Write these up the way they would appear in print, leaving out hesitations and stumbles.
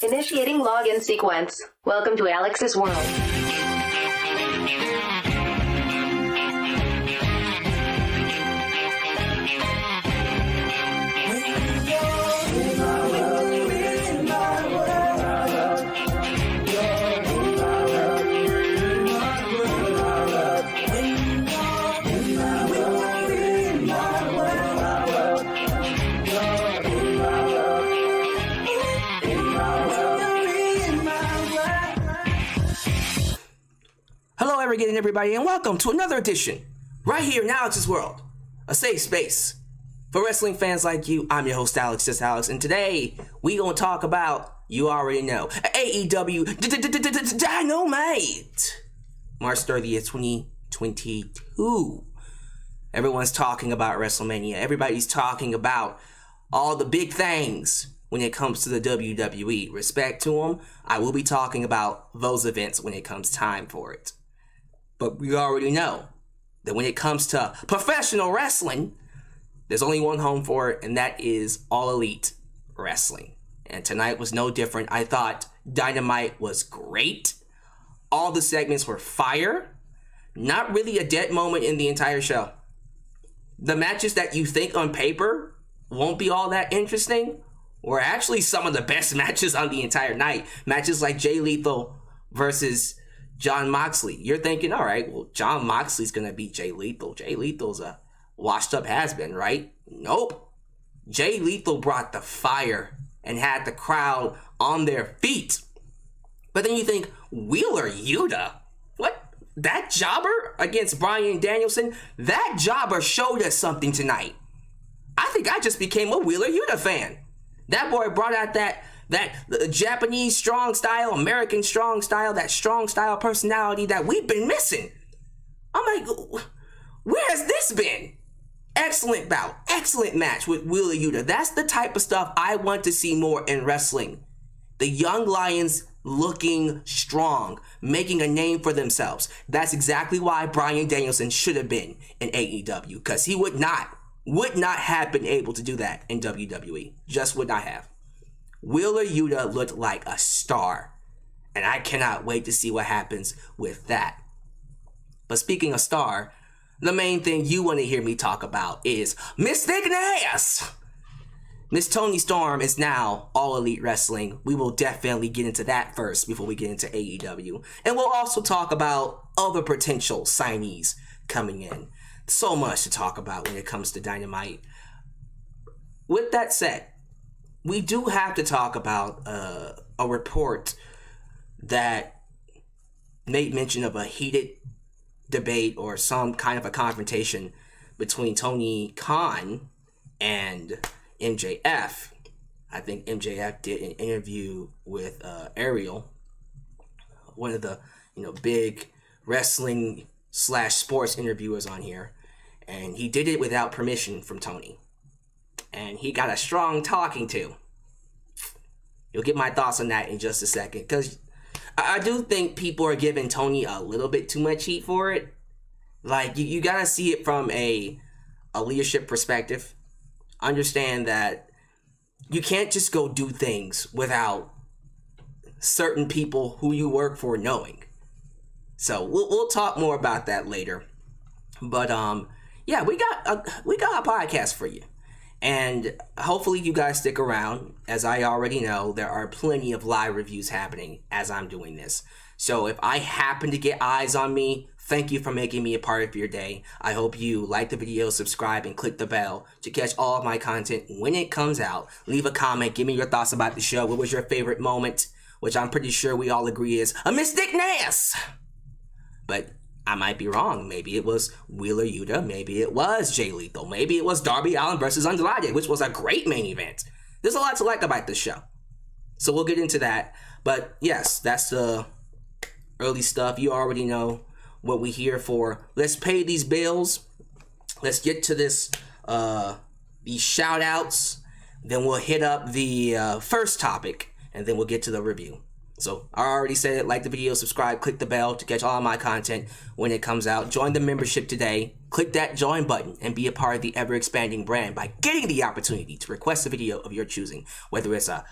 Initiating login sequence. Welcome to Alyx's world. Hello again, everybody, and welcome to another edition, right here in Alyx's World, a safe space for wrestling fans like you. I'm your host, Alyx, just Alyx, and today we gonna talk about, you already know, AEW Dynamite, March 30th, 2022. Everyone's talking about WrestleMania. Everybody's talking about all the big things when it comes to the WWE. Respect to them. I will be talking about those events when it comes time for it. But we already know that when it comes to professional wrestling, there's only one home for it, and that is All Elite Wrestling. And tonight was no different. I thought Dynamite was great. All the segments were fire. Not really a dead moment in the entire show. The matches that you think on paper won't be all that interesting were actually some of the best matches on the entire night. Matches like Jay Lethal versus Jon Moxley. You're thinking, all right, well, Jon Moxley's going to beat Jay Lethal. Jay Lethal's a washed-up has-been, right? Nope. Jay Lethal brought the fire and had the crowd on their feet. But then you think, Wheeler Yuta? What? That jobber against Bryan Danielson? That jobber showed us something tonight. I think I just became a Wheeler Yuta fan. That boy brought out that Japanese strong style, American strong style, that strong style personality that we've been missing. I'm like, where has this been? Excellent bout, excellent match with Wheeler Yuta. That's the type of stuff I want to see more in wrestling. The young lions looking strong, making a name for themselves. That's exactly why Bryan Danielson should have been in AEW, because he would not have been able to do that in WWE. Just would not have. Wheeler Yuta looked like a star, and I cannot wait to see what happens with that. But speaking of star, the main thing you want to hear me talk about is Miss Thickness! Miss Toni Storm is now All Elite Wrestling. We will definitely get into that first before we get into AEW. And we'll also talk about other potential signees coming in. So much to talk about when it comes to Dynamite. With that said, we do have to talk about a report that made mention of a heated debate or some kind of a confrontation between Tony Khan and MJF. I think MJF did an interview with Ariel, one of the big wrestling / sports interviewers on here, and he did it without permission from Tony. And he got a strong talking to. You'll get my thoughts on that in just a second, because I do think people are giving Tony a little bit too much heat for it. Like, you gotta see it from a leadership perspective. Understand that you can't just go do things without certain people who you work for knowing. So we'll talk more about that later. But yeah, we got a podcast for you. And hopefully you guys stick around. As I already know, there are plenty of live reviews happening as I'm doing this. So if I happen to get eyes on me, thank you for making me a part of your day. I hope you like the video, subscribe, and click the bell to catch all of my content when it comes out. Leave a comment, give me your thoughts about the show. What was your favorite moment? Which I'm pretty sure we all agree is a Mysticness. But I might be wrong. Maybe it was Wheeler Yuta. Maybe it was Jay Lethal. Maybe it was Darby Allin versus Andrade, which was a great main event. There's a lot to like about this show. So we'll get into that. But yes, that's the early stuff. You already know what we're here for. Let's pay these bills. Let's get to this, these shout outs. Then we'll hit up the first topic, and then we'll get to the review. So I already said it. Like the video, subscribe, click the bell to catch all of my content when it comes out. Join the membership today. Click that join button and be a part of the ever-expanding brand by getting the opportunity to request a video of your choosing, whether it's a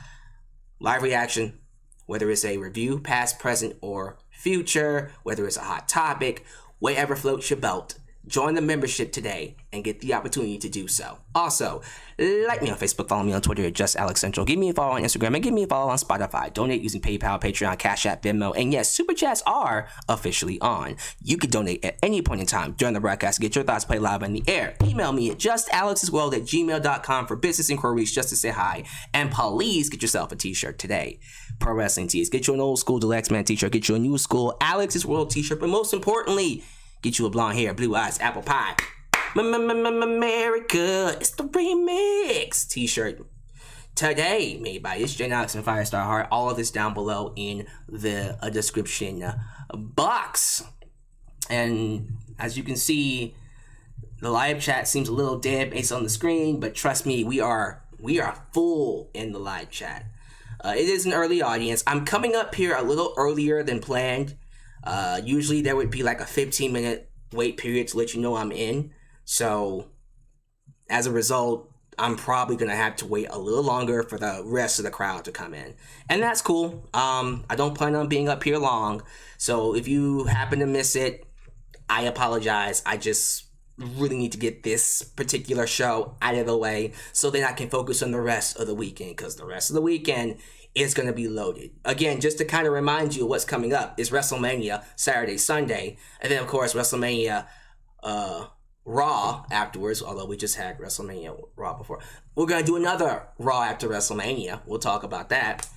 live reaction, whether it's a review, past, present, or future, whether it's a hot topic, whatever floats your boat. Join the membership today and get the opportunity to do so. Also, like me on Facebook, follow me on Twitter at JustAlexCentral. Give me a follow on Instagram and give me a follow on Spotify. Donate using PayPal, Patreon, Cashapp, VENMO, and yes, Super Chats are officially on. You can donate at any point in time during the broadcast to get your thoughts played live in the air. Email me at justalexasworld@gmail.com for business inquiries, just to say hi. And please get yourself a t-shirt today. Pro Wrestling Tees. Get you an old school Deluxe Man t-shirt. Get you a new school Alex's World t-shirt. But most importantly, get you a blonde hair, blue eyes, apple pie. America, it's the remix t-shirt today, made by It's Jen Alex and Firestar Heart. All of this down below in the description box. And as you can see, the live chat seems a little dead based on the screen, but trust me, we are full in the live chat. It is an early audience. I'm coming up here a little earlier than planned. Usually there would be like a 15-minute wait period to let you know I'm in. So as a result, I'm probably going to have to wait a little longer for the rest of the crowd to come in. And that's cool. I don't plan on being up here long. So if you happen to miss it, I apologize. I just really need to get this particular show out of the way so then I can focus on the rest of the weekend, because the rest of the weekend is going to be loaded. Again, just to kind of remind you what's coming up is WrestleMania Saturday, Sunday, and then of course WrestleMania Raw afterwards, although we just had WrestleMania Raw before. We're going to do another Raw after WrestleMania. We'll talk about that.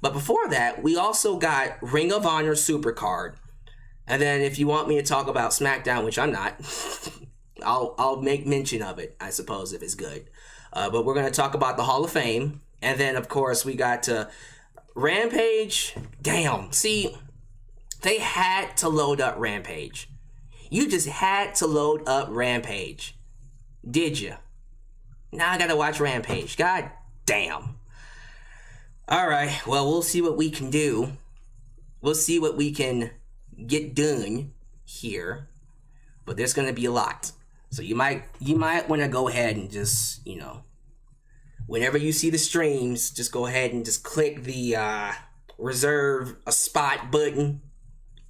But before that, we also got Ring of Honor Supercard. And then if you want me to talk about SmackDown, which I'm not, I'll make mention of it, I suppose, if it's good. But we're going to talk about the Hall of Fame. And then, of course, we got Rampage. Damn. See, they had to load up Rampage. You just had to load up Rampage. Did you? Now I gotta watch Rampage. God damn. Alright, well, we'll see what we can do. We'll see what we can get done here. But there's gonna be a lot. So you might want to go ahead and just, whenever you see the streams, just go ahead and just click the reserve a spot button.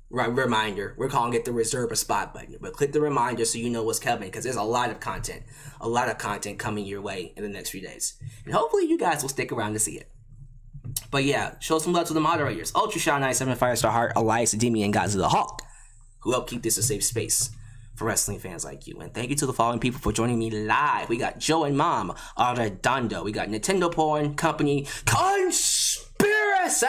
Reminder. We're calling it the reserve a spot button. But click the reminder so you know what's coming, because there's a lot of content coming your way in the next few days. And hopefully you guys will stick around to see it. But yeah, show some love to the moderators. Ultra Shaw 97, Firestar Heart, Alyx, Demi, and Godzilla Hawk, who help keep this a safe space for wrestling fans like you. And thank you to the following people for joining me live. We got Joe and Mom, Arredondo. We got Nintendo Porn Company, Conspiracy.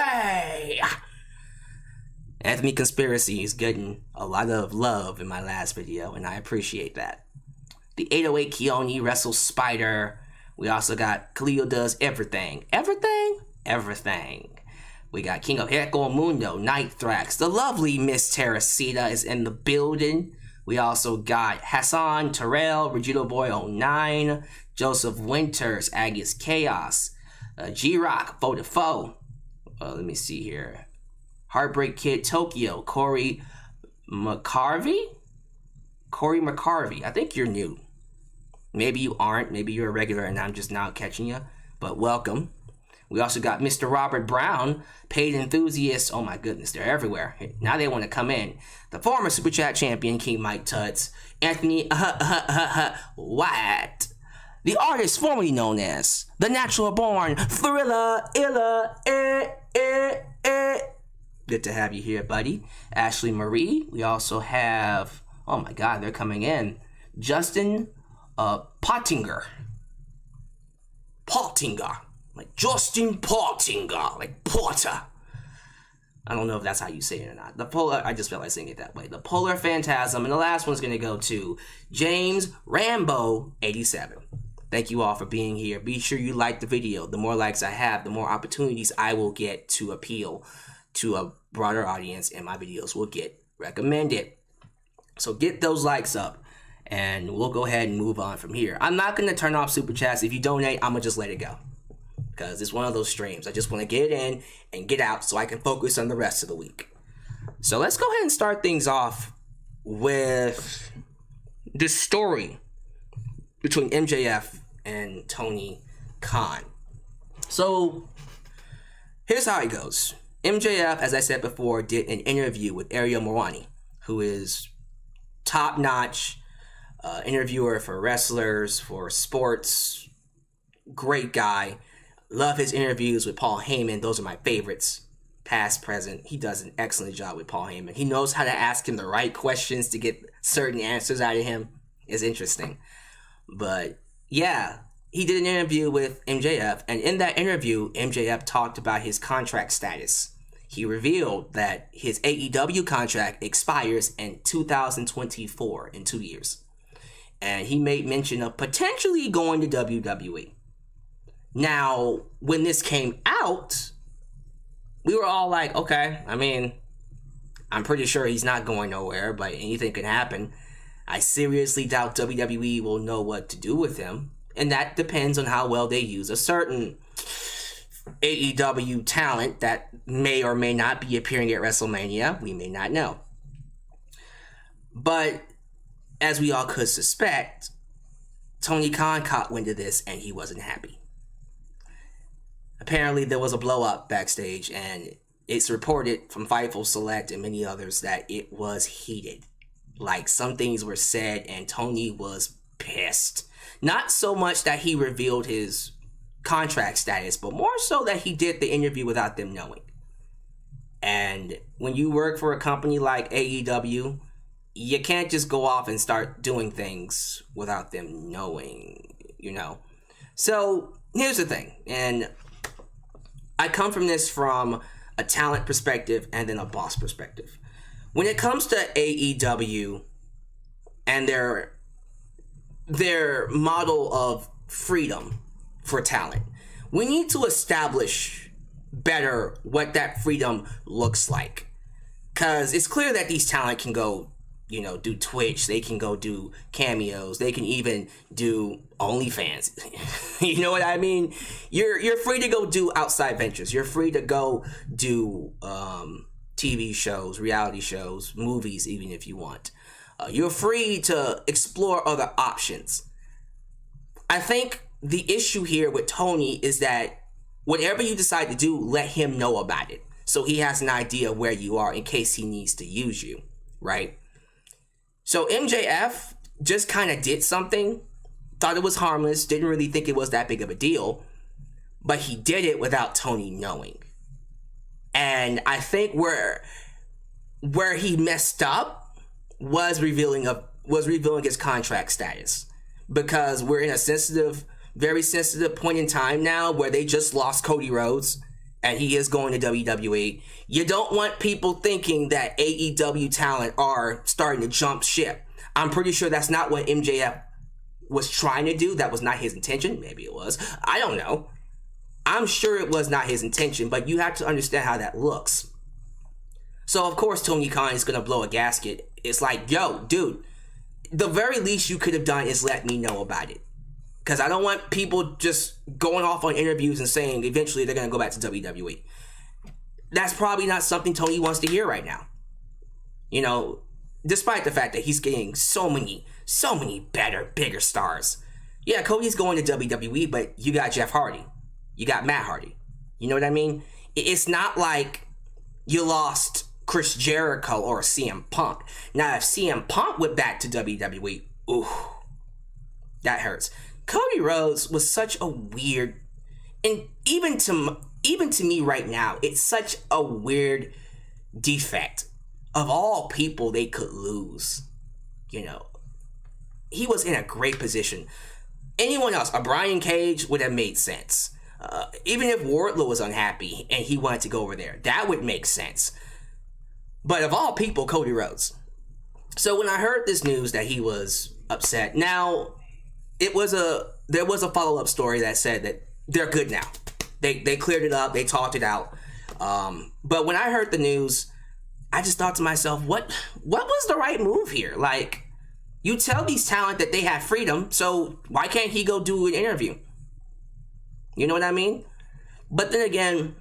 Anthony Conspiracy is getting a lot of love in my last video, and I appreciate that. The 808 Keone Wrestle Spider. We also got Khalil Does Everything. Everything. We got King of Echo Mundo, Night Thrax. The lovely Miss Teresita is in the building. We also got Hassan Terrell, Regito Boy 09, Joseph Winters, Agus Chaos, G-Rock, Foe to Foe. Let me see here. Heartbreak Kid Tokyo, Corey McCarvey? I think you're new. Maybe you aren't. Maybe you're a regular and I'm just now catching you. But welcome. We also got Mr. Robert Brown, Paid Enthusiast. Oh my goodness, they're everywhere. Now they want to come in. The former Super Chat champion, King Mike Tuts. Anthony White. The artist formerly known as The Natural Born Thriller Good to have you here, buddy. Ashley Marie. We also have, oh my God, they're coming in. Justin Pottinger. Like Justin Pottinger. Like Porter. I don't know if that's how you say it or not. The Polar, I just felt like saying it that way. The Polar Phantasm. And the last one's going to go to James Rambo 87. Thank you all for being here. Be sure you like the video. The more likes I have, the more opportunities I will get to appeal to a broader audience, and my videos will get recommended. So get those likes up, and we'll go ahead and move on from here. I'm not going to turn off Super Chats. If you donate, I'm going to just let it go, because it's one of those streams. I just want to get it in and get out so I can focus on the rest of the week. So let's go ahead and start things off with this story between MJF and Tony Khan. So Here's how it goes. MJF, as I said before, did an interview with Ariel Morani, who is top-notch interviewer for wrestlers, for sports. Great guy. Love his interviews with Paul Heyman. Those are my favorites. Past, present. He does an excellent job with Paul Heyman. He knows how to ask him the right questions to get certain answers out of him. It's interesting. But yeah, he did an interview with MJF, and in that interview, MJF talked about his contract status. He revealed that his AEW contract expires in 2024, in 2 years. And he made mention of potentially going to WWE. Now, when this came out, we were all like, okay, I mean, I'm pretty sure he's not going nowhere, but anything can happen. I seriously doubt WWE will know what to do with him. And that depends on how well they use a certain AEW talent that may or may not be appearing at WrestleMania. We may not know. But as we all could suspect, Tony Khan caught wind of this and he wasn't happy. Apparently there was a blow up backstage, and it's reported from Fightful Select and many others that it was heated. Like, some things were said and Tony was pissed. Not so much that he revealed his contract status, but more so that he did the interview without them knowing. And when you work for a company like AEW, you can't just go off and start doing things without them knowing, you know. So here's the thing, and I come from this from a talent perspective and then a boss perspective. When it comes to AEW and their model of freedom for talent, we need to establish better what that freedom looks like. Because it's clear that these talent can go, you know, do Twitch, they can go do cameos, they can even do OnlyFans. You know what I mean? You're free to go do outside ventures. You're free to go do TV shows, reality shows, movies, even if you want. You're free to explore other options. I think the issue here with Tony is that whatever you decide to do, let him know about it, so he has an idea where you are in case he needs to use you, right? So MJF just kind of did something, thought it was harmless, didn't really think it was that big of a deal, but he did it without Tony knowing. And I think where he messed up was revealing his contract status, because we're in a very sensitive point in time now where they just lost Cody Rhodes and he is going to WWE. You don't want people thinking that AEW talent are starting to jump ship. I'm pretty sure that's not what MJF was trying to do. That was not his intention. Maybe it was. I don't know. I'm sure it was not his intention, but you have to understand how that looks. So, of course, Tony Khan is going to blow a gasket. It's like, yo, dude, the very least you could have done is let me know about it. Because I don't want people just going off on interviews and saying eventually they're going to go back to WWE. That's probably not something Tony wants to hear right now. You know, despite the fact that he's getting so many better, bigger stars. Yeah, Cody's going to WWE, but you got Jeff Hardy. You got Matt Hardy. You know what I mean? It's not like you lost Chris Jericho or CM Punk. Now, if CM Punk went back to WWE, ooh, that hurts. Cody Rhodes was such a weird, and even to me right now, it's such a weird defect. Of all people they could lose, you know, he was in a great position. Anyone else, a Brian Cage, would have made sense. Even if Wardlow was unhappy and he wanted to go over there, that would make sense. But of all people, Cody Rhodes. So when I heard this news that he was upset, now there was a follow-up story that said that they're good now. They cleared it up, they talked it out. But when I heard the news, I just thought to myself, what was the right move here? Like, you tell these talent that they have freedom, so why can't he go do an interview? You know what I mean? But then again,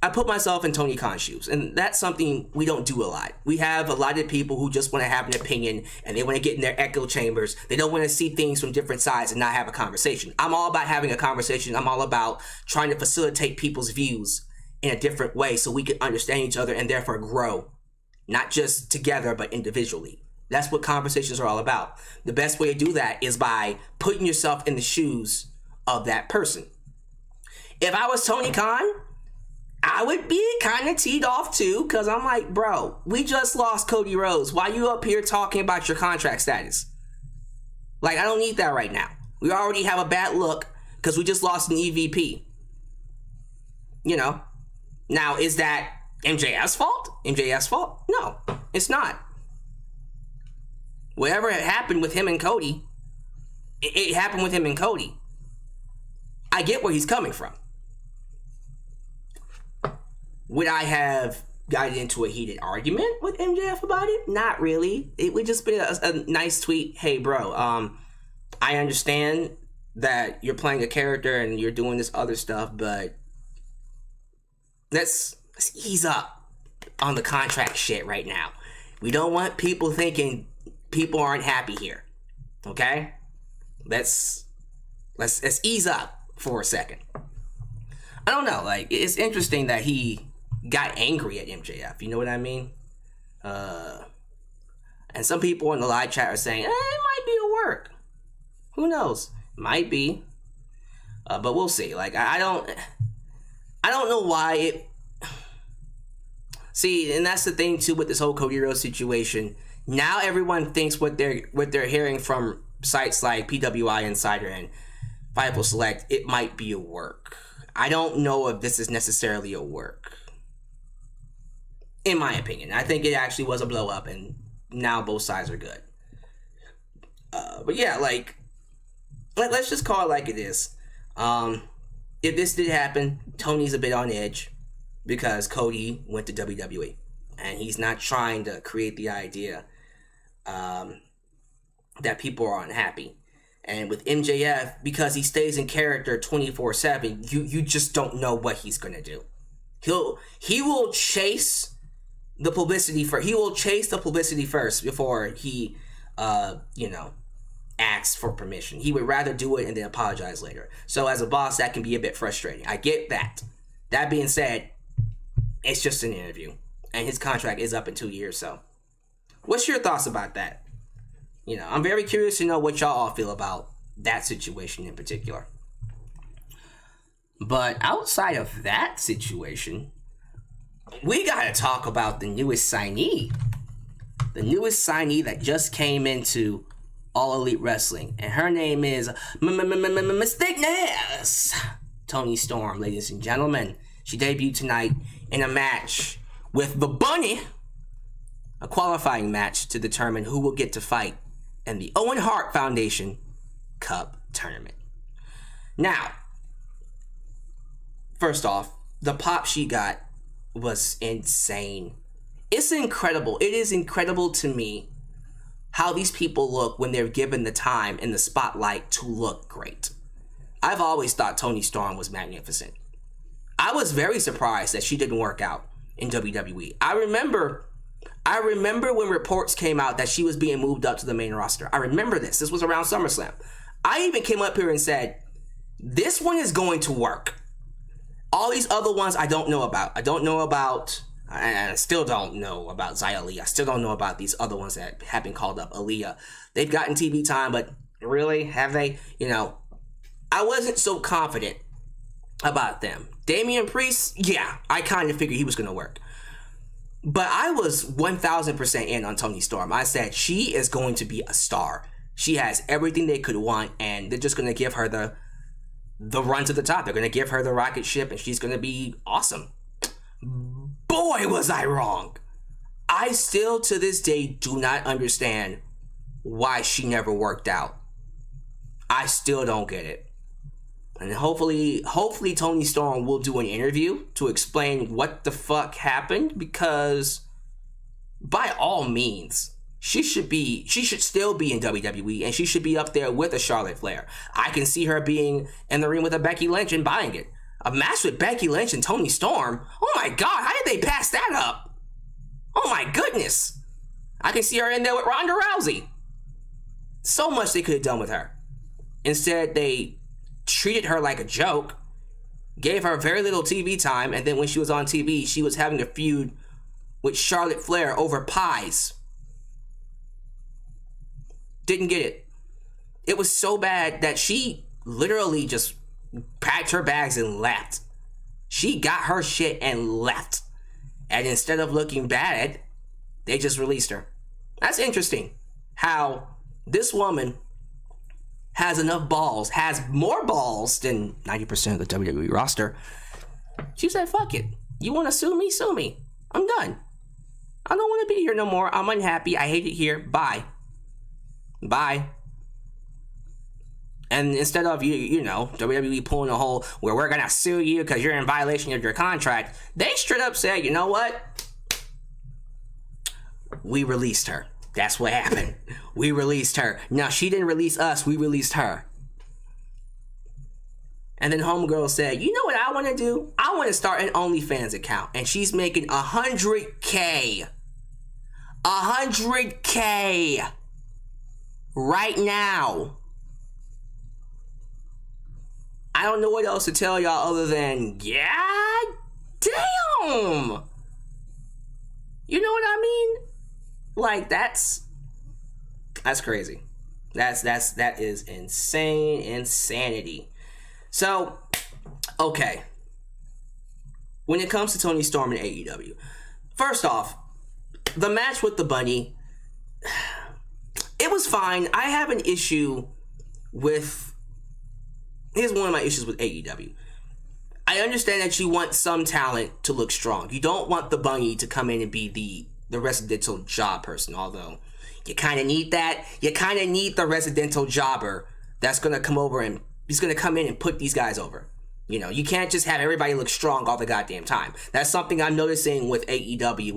I put myself in Tony Khan's shoes, and that's something we don't do a lot. We have a lot of people who just want to have an opinion, and they want to get in their echo chambers. They don't want to see things from different sides and not have a conversation. I'm all about having a conversation. I'm all about trying to facilitate people's views in a different way so we can understand each other and therefore grow, not just together, but individually. That's what conversations are all about. The best way to do that is by putting yourself in the shoes of that person. If I was Tony Khan, I would be kind of teed off too, because I'm like, bro, we just lost Cody Rhodes. Why you up here talking about your contract status? Like, I don't need that right now. We already have a bad look because we just lost an EVP. You know? Now, is that MJF's fault? MJF's fault? No, it's not. Whatever happened with him and Cody, it happened with him and Cody. I get where he's coming from. Would I have gotten into a heated argument with MJF about it? Not really. It would just be a nice tweet. Hey, bro, I understand that you're playing a character and you're doing this other stuff, but let's ease up on the contract shit right now. We don't want people thinking people aren't happy here. Okay? Let's ease up for a second. I don't know. Like, it's interesting that he got angry at MJF. You know what I mean? And some people in the live chat are saying, it might be a work. Who knows? Might be. But we'll see. Like, I don't know why it... See, and that's the thing too with this whole Cody Rhodes situation. Now everyone thinks what they're hearing from sites like PWI Insider and Fightful Select, it might be a work. I don't know if this is necessarily a work. In my opinion, I think it actually was a blow up, and now both sides are good. But yeah, like, let's just call it like it is. If this did happen, Tony's a bit on edge because Cody went to WWE, and he's not trying to create the idea that people are unhappy. And with MJF, because he stays in character 24/7, you just don't know what he's gonna do. He will chase the publicity first. He will chase the publicity first before he, asks for permission. He would rather do it and then apologize later. So as a boss, that can be a bit frustrating. I get that. That being said, it's just an interview, and his contract is up in 2 years. So, what's your thoughts about that? I'm very curious to know what y'all all feel about that situation in particular. But outside of that situation, we gotta talk about the newest signee. The newest signee that just came into All Elite Wrestling. And her name is Miss Thickness. Toni Storm, ladies and gentlemen. She debuted tonight in a match with the Bunny. A qualifying match to determine who will get to fight in the Owen Hart Foundation Cup tournament. Now, first off, the pop she got was insane. It's incredible. It is incredible to me how these people look when they're given the time and the spotlight to look great. I've always thought Toni Storm was magnificent. I was very surprised that she didn't work out in WWE. I remember when reports came out that she was being moved up to the main roster. I remember this. This was around SummerSlam. I even came up here and said, this one is going to work. All these other ones I don't know about. I still don't know about Xia Li. I still don't know about these other ones that have been called up. Aaliyah. They've gotten TV time, but really, have they? I wasn't so confident about them. Damian Priest, yeah, I kind of figured he was going to work. But I was 1,000% in on Toni Storm. I said, she is going to be a star. She has everything they could want, and they're just going to give her the run to the top. They're going to give her the rocket ship, and she's going to be awesome. Boy, was I wrong. I still, to this day, do not understand why she never worked out. I still don't get it. And hopefully Toni Storm will do an interview to explain what the fuck happened, because by all means, she should still be in WWE, and she should be up there with a Charlotte Flair. I can see her being in the ring with a Becky Lynch and buying it. A match with Becky Lynch and Toni Storm? Oh my god, how did they pass that up? Oh my goodness. I can see her in there with Ronda Rousey. So much they could have done with her. Instead, they treated her like a joke, gave her very little TV time, and then when she was on TV, she was having a feud with Charlotte Flair over pies. Didn't get it. It was so bad that she literally just packed her bags and left. She got her shit and left. And instead of looking bad, they just released her. That's interesting. How this woman has enough balls, has more balls than 90% of the WWE roster. She said, fuck it. You want to sue me? Sue me. I'm done. I don't want to be here no more. I'm unhappy. I hate it here. Bye. Bye. And instead of, you know, WWE pulling a hole where we're going to sue you because you're in violation of your contract, they straight up said, you know what? We released her. That's what happened. We released her. Now, she didn't release us. We released her. And then Homegirl said, you know what I want to do? I want to start an OnlyFans account. And she's making $100K. $100K. Right now. I don't know what else to tell y'all other than, yeah, damn. You know what I mean? Like, that's crazy. That is insane insanity. So, okay. When it comes to Toni Storm and AEW, first off, the match with the Bunny, it was fine. I have an issue with... Here's one of my issues with AEW. I understand that you want some talent to look strong. You don't want the Bunny to come in and be the residential job person, although you kind of need that. You kind of need the residential jobber that's going to come over and he's going to come in and put these guys over. You know, you can't just have everybody look strong all the goddamn time. That's something I'm noticing with AEW.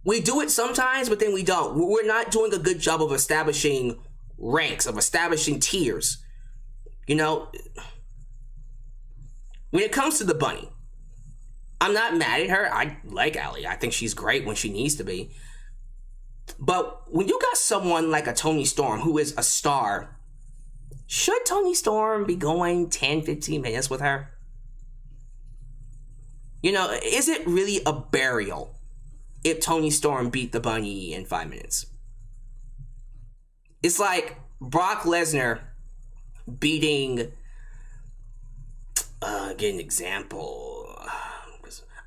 We do it sometimes, but then we don't. We're not doing a good job of establishing ranks, of establishing tiers. You know, when it comes to the Bunny, I'm not mad at her. I like Allie. I think she's great when she needs to be. But when you got someone like a Toni Storm who is a star, should Toni Storm be going 10, 15 minutes with her? You know, is it really a burial if Toni Storm beat the Bunny in 5 minutes? It's like Brock Lesnar beating, get an example.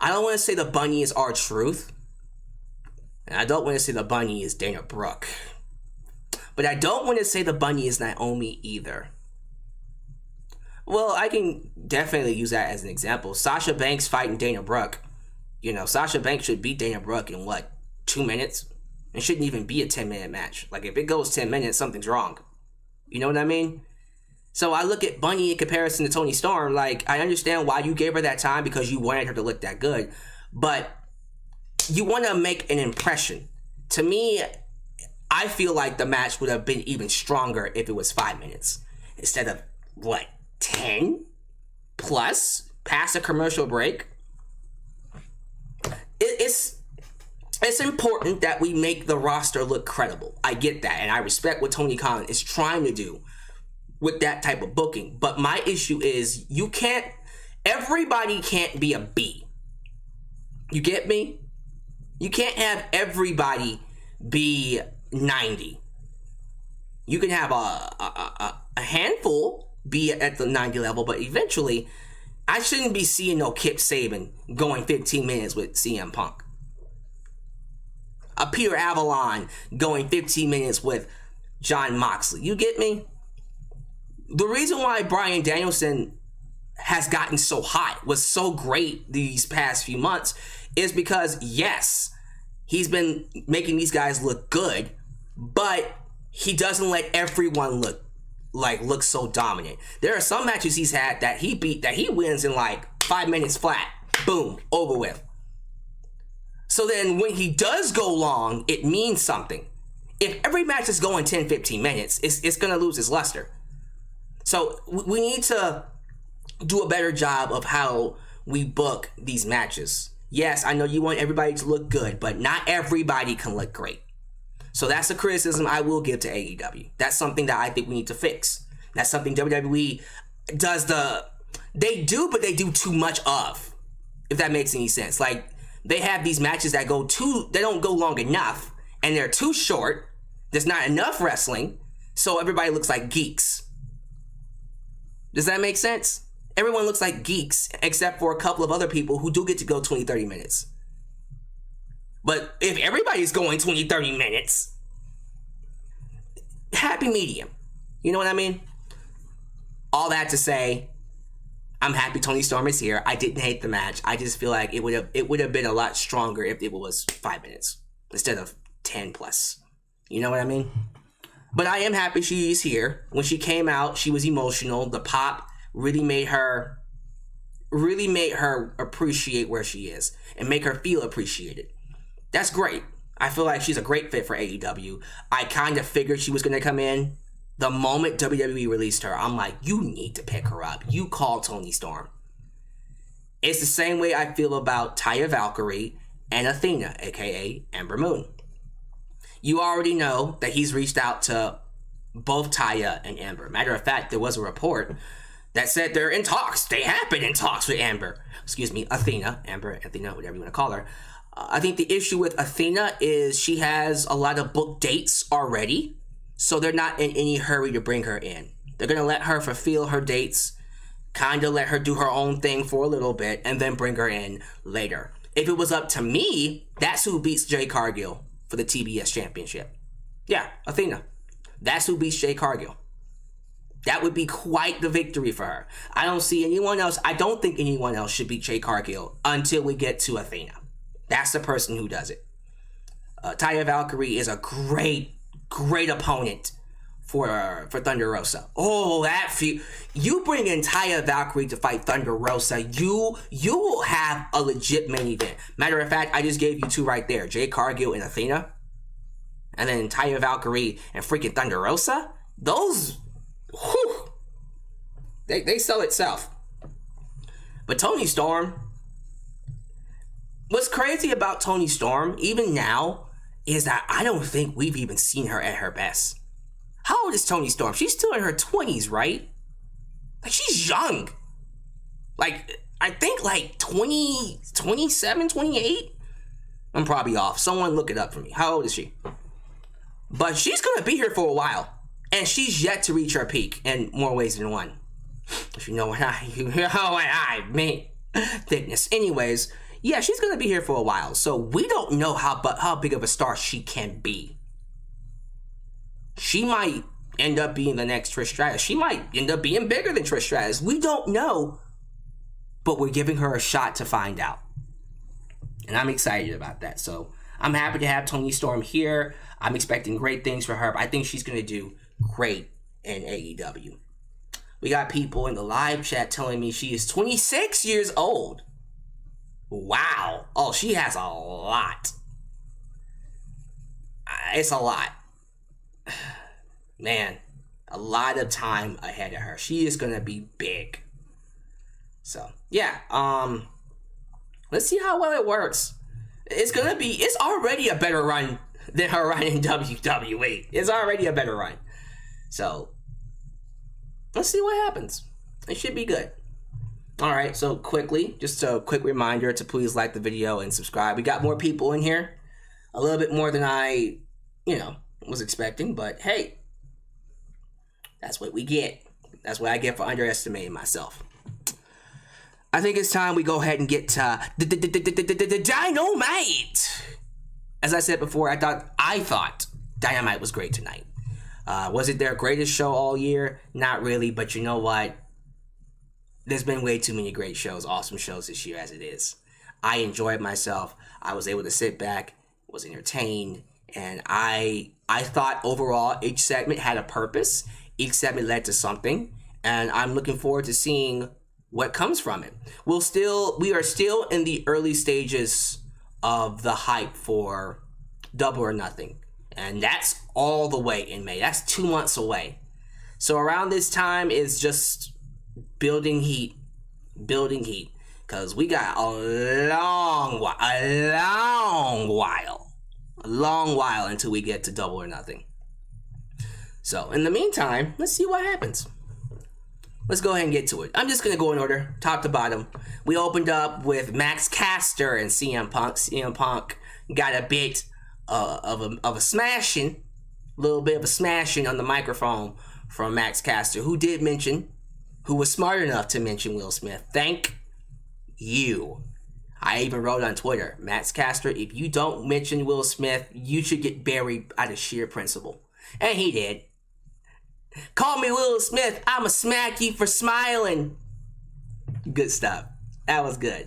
I don't want to say the Bunny is R-Truth. And I don't want to say the Bunny is Dana Brooke. But I don't want to say the Bunny is Naomi either. Well, I can definitely use that as an example. Sasha Banks fighting Dana Brooke. You know, Sasha Banks should beat Dana Brooke in 2 minutes? It shouldn't even be a 10-minute match. Like, if it goes 10 minutes, something's wrong. You know what I mean? So I look at Bunny in comparison to Toni Storm. Like, I understand why you gave her that time because you wanted her to look that good. But you want to make an impression. To me, I feel like the match would have been even stronger if it was 5 minutes. Instead of, 10? Plus, past a commercial break. It's important that we make the roster look credible. I get that. And I respect what Tony Khan is trying to do with that type of booking. But my issue is everybody can't be a B. You get me? You can't have everybody be 90. You can have a handful be at the 90 level, but eventually I shouldn't be seeing no Kip Sabian going 15 minutes with CM Punk. A Peter Avalon going 15 minutes with Jon Moxley. You get me? The reason why Bryan Danielson has gotten so hot, was so great these past few months, is because, yes, he's been making these guys look good, but he doesn't let everyone look so dominant. There are some matches he's had that he wins in 5 minutes flat. Boom, over with. So then when he does go long, it means something. If every match is going 10, 15 minutes, it's going to lose its luster. So we need to do a better job of how we book these matches. Yes, I know you want everybody to look good, but not everybody can look great. So that's a criticism I will give to AEW. That's something that I think we need to fix. That's something WWE does They do, but they do too much of, if that makes any sense. Like, they have these matches that they don't go long enough, and they're too short. There's not enough wrestling, so everybody looks like geeks. Does that make sense? Everyone looks like geeks, except for a couple of other people who do get to go 20, 30 minutes. But if everybody's going 20, 30 minutes, happy medium. You know what I mean? All that to say, I'm happy Toni Storm is here. I didn't hate the match. I just feel like it would have been a lot stronger if it was 5 minutes instead of 10 plus. You know what I mean? But I am happy she's here. When she came out, she was emotional. The pop really made her appreciate where she is and make her feel appreciated. That's great. I feel like she's a great fit for AEW. I kind of figured she was going to come in. The moment WWE released her, I'm like, you need to pick her up. You call Toni Storm. It's the same way I feel about Taya Valkyrie and Athena, aka Ember Moon. You already know that he's reached out to both Taya and Ember. Matter of fact, there was a report that said they're in talks. They have been in talks with Athena, Ember, Athena, whatever you want to call her. I think the issue with Athena is she has a lot of booked dates already. So they're not in any hurry to bring her in. They're going to let her fulfill her dates, kind of let her do her own thing for a little bit, and then bring her in later. If it was up to me, that's who beats Jade Cargill for the TBS Championship. Yeah, Athena. That's who beats Jade Cargill. That would be quite the victory for her. I don't see anyone else. I don't think anyone else should beat Jade Cargill until we get to Athena. That's the person who does it. Taya Valkyrie is a great opponent for Thunder Rosa. Oh, you bring in Taya Valkyrie to fight Thunder Rosa, you will have a legit main event. Matter of fact, I just gave you two right there, Jade Cargill and Athena, and then Taya Valkyrie and freaking Thunder Rosa. Those, whew, they sell itself. But Toni Storm, what's crazy about Toni Storm, even now, is that I don't think we've even seen her at her best. How old is Toni Storm? She's still in her 20s, right? Like, she's young. Like, I think like 20, 27, 28? I'm probably off. Someone look it up for me. How old is she? But she's gonna be here for a while. And she's yet to reach her peak in more ways than one. If you know what I mean. Thickness. Anyways, yeah, she's going to be here for a while, so we don't know how big of a star she can be. She might end up being the next Trish Stratus. She might end up being bigger than Trish Stratus. We don't know, but we're giving her a shot to find out. And I'm excited about that, so I'm happy to have Toni Storm here. I'm expecting great things for her, but I think she's going to do great in AEW. We got people in the live chat telling me she is 26 years old. Wow. Oh, she has a lot. It's a lot. Man, a lot of time ahead of her. She is going to be big. So, yeah. Let's see how well it works. It's already a better run than her run in WWE. It's already a better run. So, let's see what happens. It should be good. Alright, so quickly, just a quick reminder to please like the video and subscribe. We got more people in here. A little bit more than I, was expecting. But hey, that's what we get. That's what I get for underestimating myself. I think it's time we go ahead and get to the Dynamite. As I said before, I thought Dynamite was great tonight. Was it their greatest show all year? Not really, but you know what? There's been way too many great shows, awesome shows this year as it is. I enjoyed myself. I was able to sit back, was entertained, and I thought overall each segment had a purpose. Each segment led to something, and I'm looking forward to seeing what comes from it. We are still in the early stages of the hype for Double or Nothing, and that's all the way in May. That's 2 months away. So around this time is just building heat, because we got a long while until we get to Double or Nothing. So in the meantime, let's see what happens. let's go ahead and get to it. I'm just going to go in order, top to bottom. We opened up with Max Caster and CM Punk. CM Punk got a bit of a smashing, a little bit of a smashing on the microphone from Max Caster, who was smart enough to mention Will Smith. Thank you. I even wrote on Twitter, Max Caster, if you don't mention Will Smith, you should get buried out of sheer principle. And he did. Call me Will Smith, I'ma smack you for smiling. Good stuff. That was good.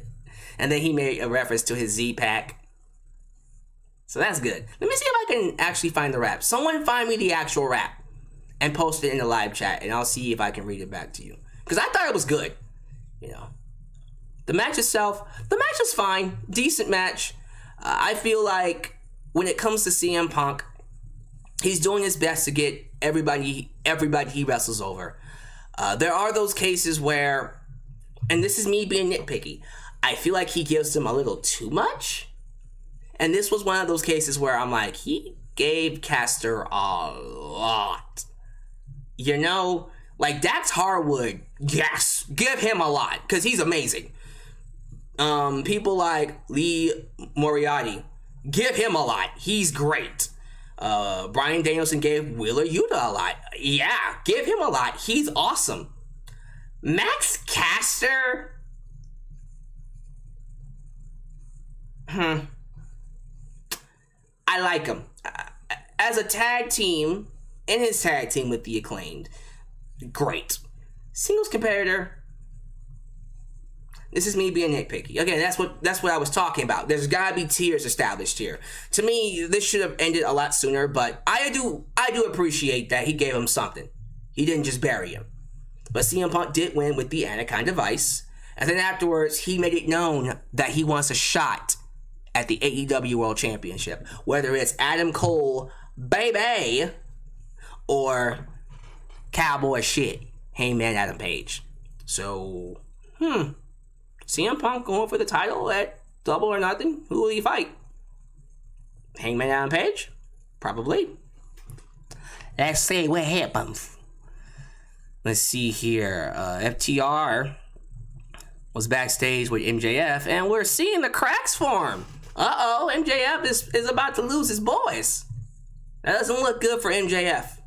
And then he made a reference to his Z-Pack. So that's good. Let me see if I can actually find the rap. Someone find me the actual rap and post it in the live chat, and I'll see if I can read it back to you. Because I thought it was good. You know. The match itself, the match was fine. Decent match. I feel like when it comes to CM Punk, he's doing his best to get everybody he wrestles over. There are those cases where, and this is me being nitpicky, I feel like he gives them a little too much. And this was one of those cases where I'm like, he gave Caster a lot. You know, like Dax Harwood, yes, give him a lot, because he's amazing. People like Lee Moriarty, give him a lot. He's great. Bryan Danielson gave Wheeler Yuta a lot. Yeah, give him a lot. He's awesome. Max Caster, I like him. As a tag team, in his tag team with the Acclaimed, great. Singles competitor, this is me being nitpicky. Again, that's what I was talking about. There's gotta be tiers established here. To me, this should have ended a lot sooner, but I do appreciate that he gave him something. He didn't just bury him. But CM Punk did win with the Anaconda Vice, and then afterwards, he made it known that he wants a shot at the AEW World Championship. Whether it's Adam Cole, baby, or cowboy shit, Hangman Adam Page. So, CM Punk going for the title at Double or Nothing? Who will he fight? Hangman Adam Page? Probably. Let's see what happens. Let's see here. FTR was backstage with MJF, and we're seeing the cracks form. Uh-oh, MJF is about to lose his boys. That doesn't look good for MJF.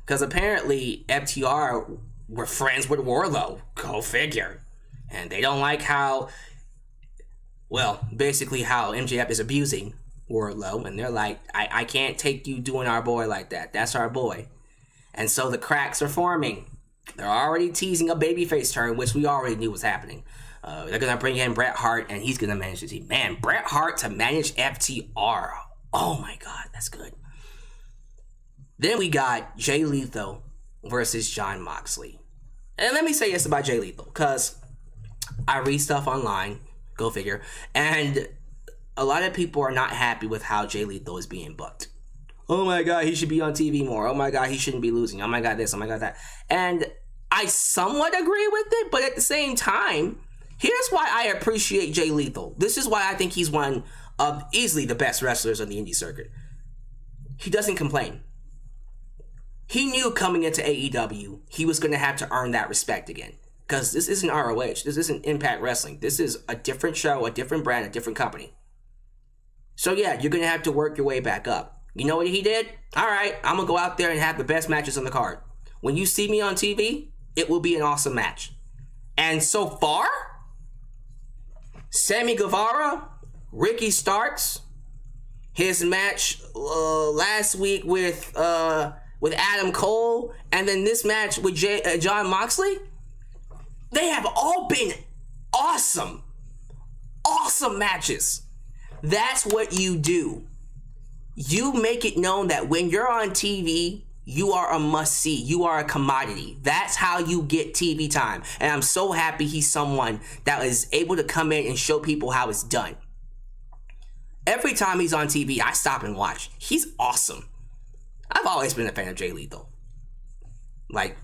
Because apparently FTR were friends with Wardlow. Go figure. And they don't like how MJF is abusing Wardlow. And they're like, I can't take you doing our boy like that. That's our boy. And so the cracks are forming. They're already teasing a babyface turn, which we already knew was happening. They're going to bring in Bret Hart, and he's going to manage the team. Man, Bret Hart to manage FTR. Oh my God, that's good. Then we got Jay Lethal versus Jon Moxley. And let me say this about Jay Lethal, because I read stuff online, go figure, and a lot of people are not happy with how Jay Lethal is being booked. Oh my God, he should be on TV more. Oh my God, he shouldn't be losing. Oh my God, this. Oh my God, that. And I somewhat agree with it, but at the same time, here's why I appreciate Jay Lethal. This is why I think he's one of easily the best wrestlers on the indie circuit. He doesn't complain. He knew coming into AEW, he was going to have to earn that respect again. Because this isn't ROH. This isn't Impact Wrestling. This is a different show, a different brand, a different company. So yeah, you're going to have to work your way back up. You know what he did? All right, I'm going to go out there and have the best matches on the card. When you see me on TV, it will be an awesome match. And so far, Sammy Guevara, Ricky Starks, his match last week with Adam Cole, and then this match with Jon Moxley, they have all been awesome. Awesome matches. That's what you do. You make it known that when you're on TV, you are a must-see. You are a commodity. That's how you get TV time. And I'm so happy he's someone that is able to come in and show people how it's done. Every time he's on TV, I stop and watch. He's awesome. I've always been a fan of Jay Lethal. Like,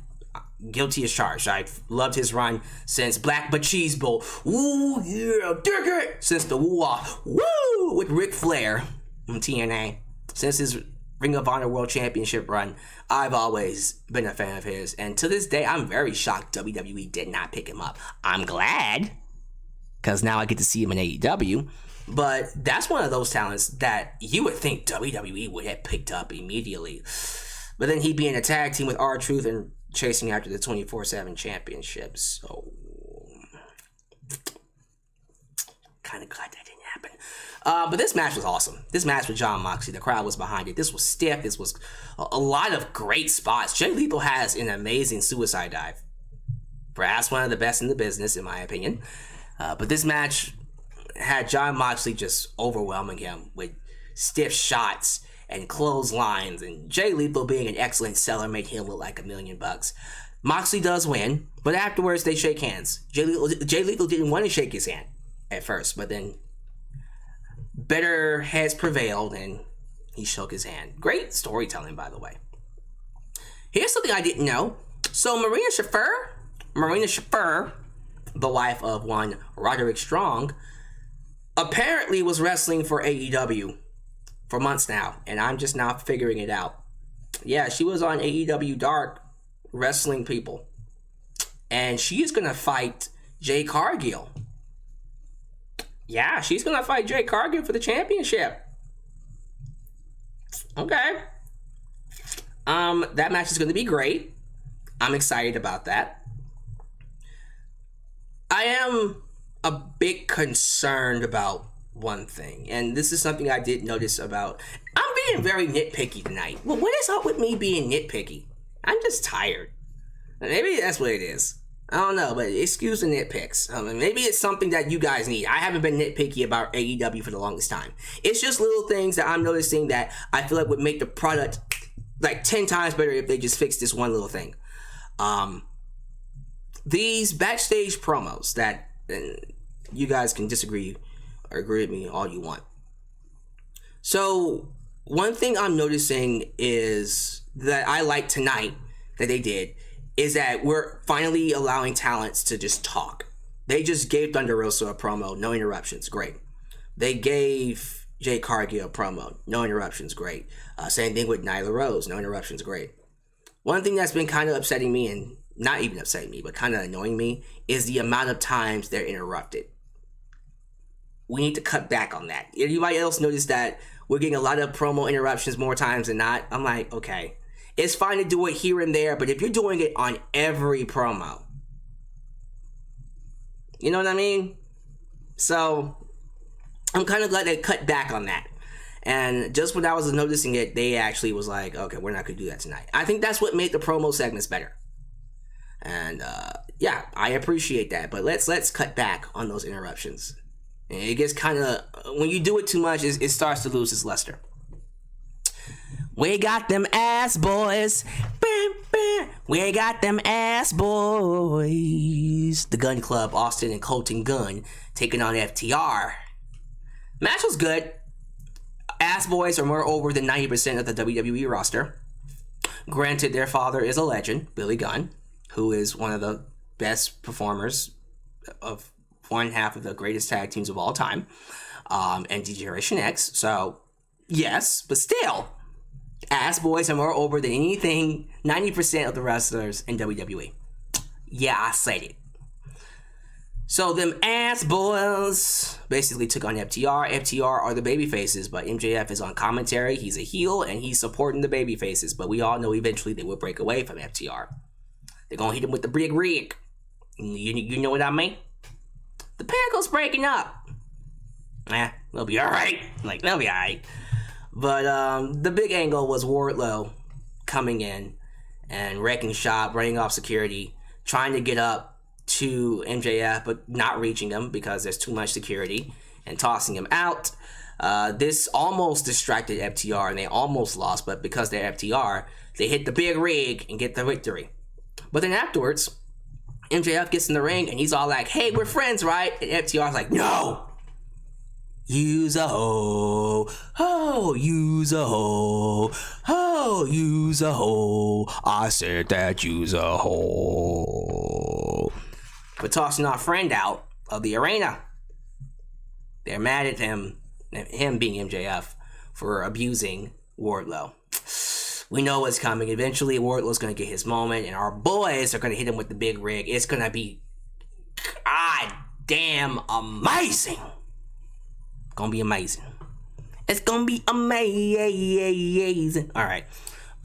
guilty as charged. I've loved his run since Black Cheese Bowl. Ooh, yeah, dig it! Since the woo-off, woo! With Ric Flair on TNA. Since his Ring of Honor World Championship run, I've always been a fan of his. And to this day, I'm very shocked WWE did not pick him up. I'm glad, because now I get to see him in AEW. But that's one of those talents that you would think WWE would have picked up immediately. But then he'd be in a tag team with R-Truth and chasing after the 24/7 championship. So, kind of glad that didn't happen. But this match was awesome. This match with Jon Moxley, the crowd was behind it. This was stiff. This was a lot of great spots. Jay Lethal has an amazing suicide dive. Perhaps one of the best in the business, in my opinion. But this match had Jon Moxley just overwhelming him with stiff shots and clotheslines, and Jay Lethal being an excellent seller made him look like $1 million. Moxley does win, but afterwards they shake hands. Jay Lethal didn't want to shake his hand at first, but then better heads prevailed and he shook his hand. Great storytelling, by the way. Here's something I didn't know. So Marina Shafir, the wife of one Roderick Strong, apparently was wrestling for AEW for months now, and I'm just now figuring it out. Yeah, she was on AEW Dark wrestling people, and she's gonna fight Jade Cargill. Yeah, she's gonna fight Jade Cargill for the championship. Okay. That match is gonna be great. I'm excited about that. I am a bit concerned about one thing, and this is something I did notice about. I'm being very nitpicky tonight. Well, what is up with me being nitpicky? I'm just tired. Maybe that's what it is. I don't know, but excuse the nitpicks. Maybe it's something that you guys need. I haven't been nitpicky about AEW for the longest time. It's just little things that I'm noticing that I feel like would make the product like 10 times better if they just fixed this one little thing. These backstage promos that you guys can disagree or agree with me all you want. So one thing I'm noticing is that I like tonight that they did is that we're finally allowing talents to just talk. They just gave Thunder Rosa a promo, no interruptions, great. They gave Jade Cargill a promo, no interruptions, great. Same thing with Nyla Rose, no interruptions, great. One thing that's been kind of upsetting me, and not even upsetting me, but kind of annoying me, is the amount of times they're interrupted. We need to cut back on that. Anybody else notice that we're getting a lot of promo interruptions more times than not? I'm like, okay, it's fine to do it here and there, but if you're doing it on every promo, you know what I mean? So I'm kind of glad they cut back on that. And just when I was noticing it, they actually was like, okay, we're not going to do that tonight. I think that's what made the promo segments better. And yeah, I appreciate that. But let's cut back on those interruptions. It gets kind of, when you do it too much, it starts to lose its luster. We got them ass boys. We got them ass boys. The Gunn Club, Austin and Colton Gunn, taking on FTR. Match was good. Ass boys are more over than 90% of the WWE roster. Granted, their father is a legend, Billy Gunn, who is one of the best performers of one half of the greatest tag teams of all time, and D-Generation X. So, yes, but still, ass boys are more over than anything, 90% of the wrestlers in WWE. Yeah, I said it. So, them ass boys basically took on FTR. FTR are the baby faces, but MJF is on commentary. He's a heel, and he's supporting the baby faces. But we all know eventually they will break away from FTR. They're going to hit him with the big rig. You know what I mean? The Pinnacle's breaking up. They'll be alright. They'll be alright. But the big angle was Wardlow coming in and wrecking shop, running off security, trying to get up to MJF, but not reaching him because there's too much security, and tossing him out. This almost distracted FTR, and they almost lost, but because they're FTR, they hit the big rig and get the victory. But then afterwards, MJF gets in the ring and he's all like, hey, we're friends, right? And FTR's like, no! Use a hoe. Oh, use a hoe. Oh, use a hoe. I said that use a hoe. But tossing our friend out of the arena. They're mad at him being MJF, for abusing Wardlow. We know what's coming. Eventually, Wardlow's going to get his moment, and our boys are going to hit him with the big rig. It's going to be damn amazing. Gonna be amazing. It's gonna be amazing. All right.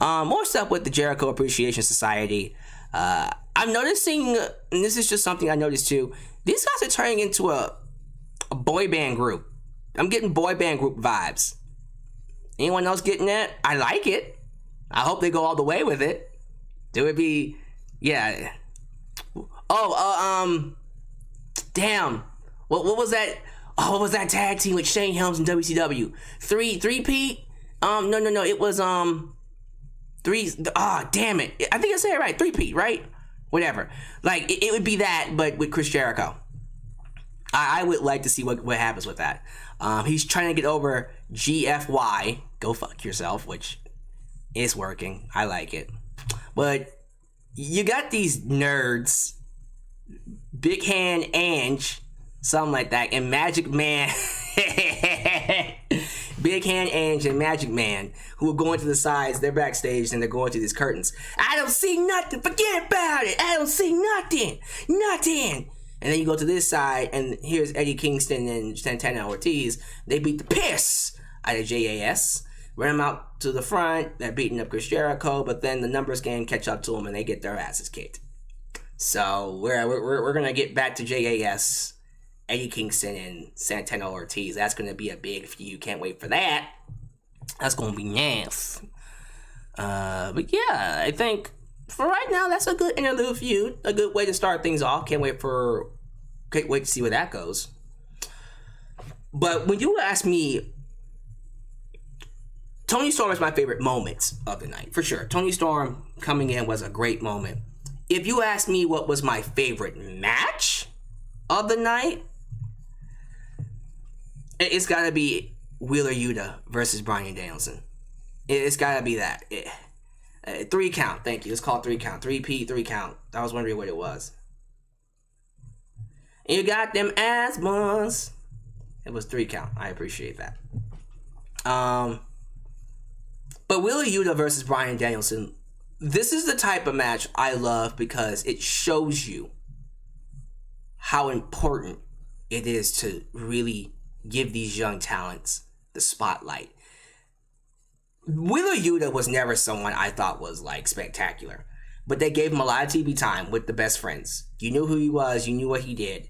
More stuff with the Jericho Appreciation Society. I'm noticing, and this is just something I noticed too, these guys are turning into a boy band group. I'm getting boy band group vibes. Anyone else getting that? I like it. I hope they go all the way with it. There would be, yeah. Damn. What was that? Oh, what was that tag team with Shane Helms and WCW? Three-peat? No. It was, damn it. I think I said it right. Three-peat, right? Whatever. Like, it would be that, but with Chris Jericho. I would like to see what happens with that. He's trying to get over GFY. Go fuck yourself, which is working. I like it. But you got these nerds, Big Hand Ange, something like that, and Magic Man. Big Hand Ange and Magic Man, who are going to the sides. They're backstage and they're going to these curtains. I don't see nothing. Forget about it. I don't see nothing. And then you go to this side, and here's Eddie Kingston and Santana Ortiz. They beat the piss out of JAS. Run them out to the front. They're beating up Chris Jericho, but then the numbers game catch up to them, and they get their asses kicked. So we're gonna get back to JAS, Eddie Kingston and Santana Ortiz. That's gonna be a big feud. Can't wait for that. That's gonna be nice. But yeah, I think for right now, that's a good interlude feud. A good way to start things off. Can't wait to see where that goes. But when you ask me, Toni Storm is my favorite moment of the night, for sure. Toni Storm coming in was a great moment. If you ask me what was my favorite match of the night, it's gotta be Wheeler Yuta versus Bryan Danielson. It's gotta be that. 3 count, thank you. It's called 3 count. 3P, 3 count. I was wondering what it was. You got them ass buns. It was 3 count. I appreciate that. But Wheeler Yuta versus Bryan Danielson, this is the type of match I love because it shows you how important it is to really give these young talents the spotlight. Wheeler Yuta was never someone I thought was like spectacular, but they gave him a lot of TV time with the Best Friends. You knew who he was, you knew what he did.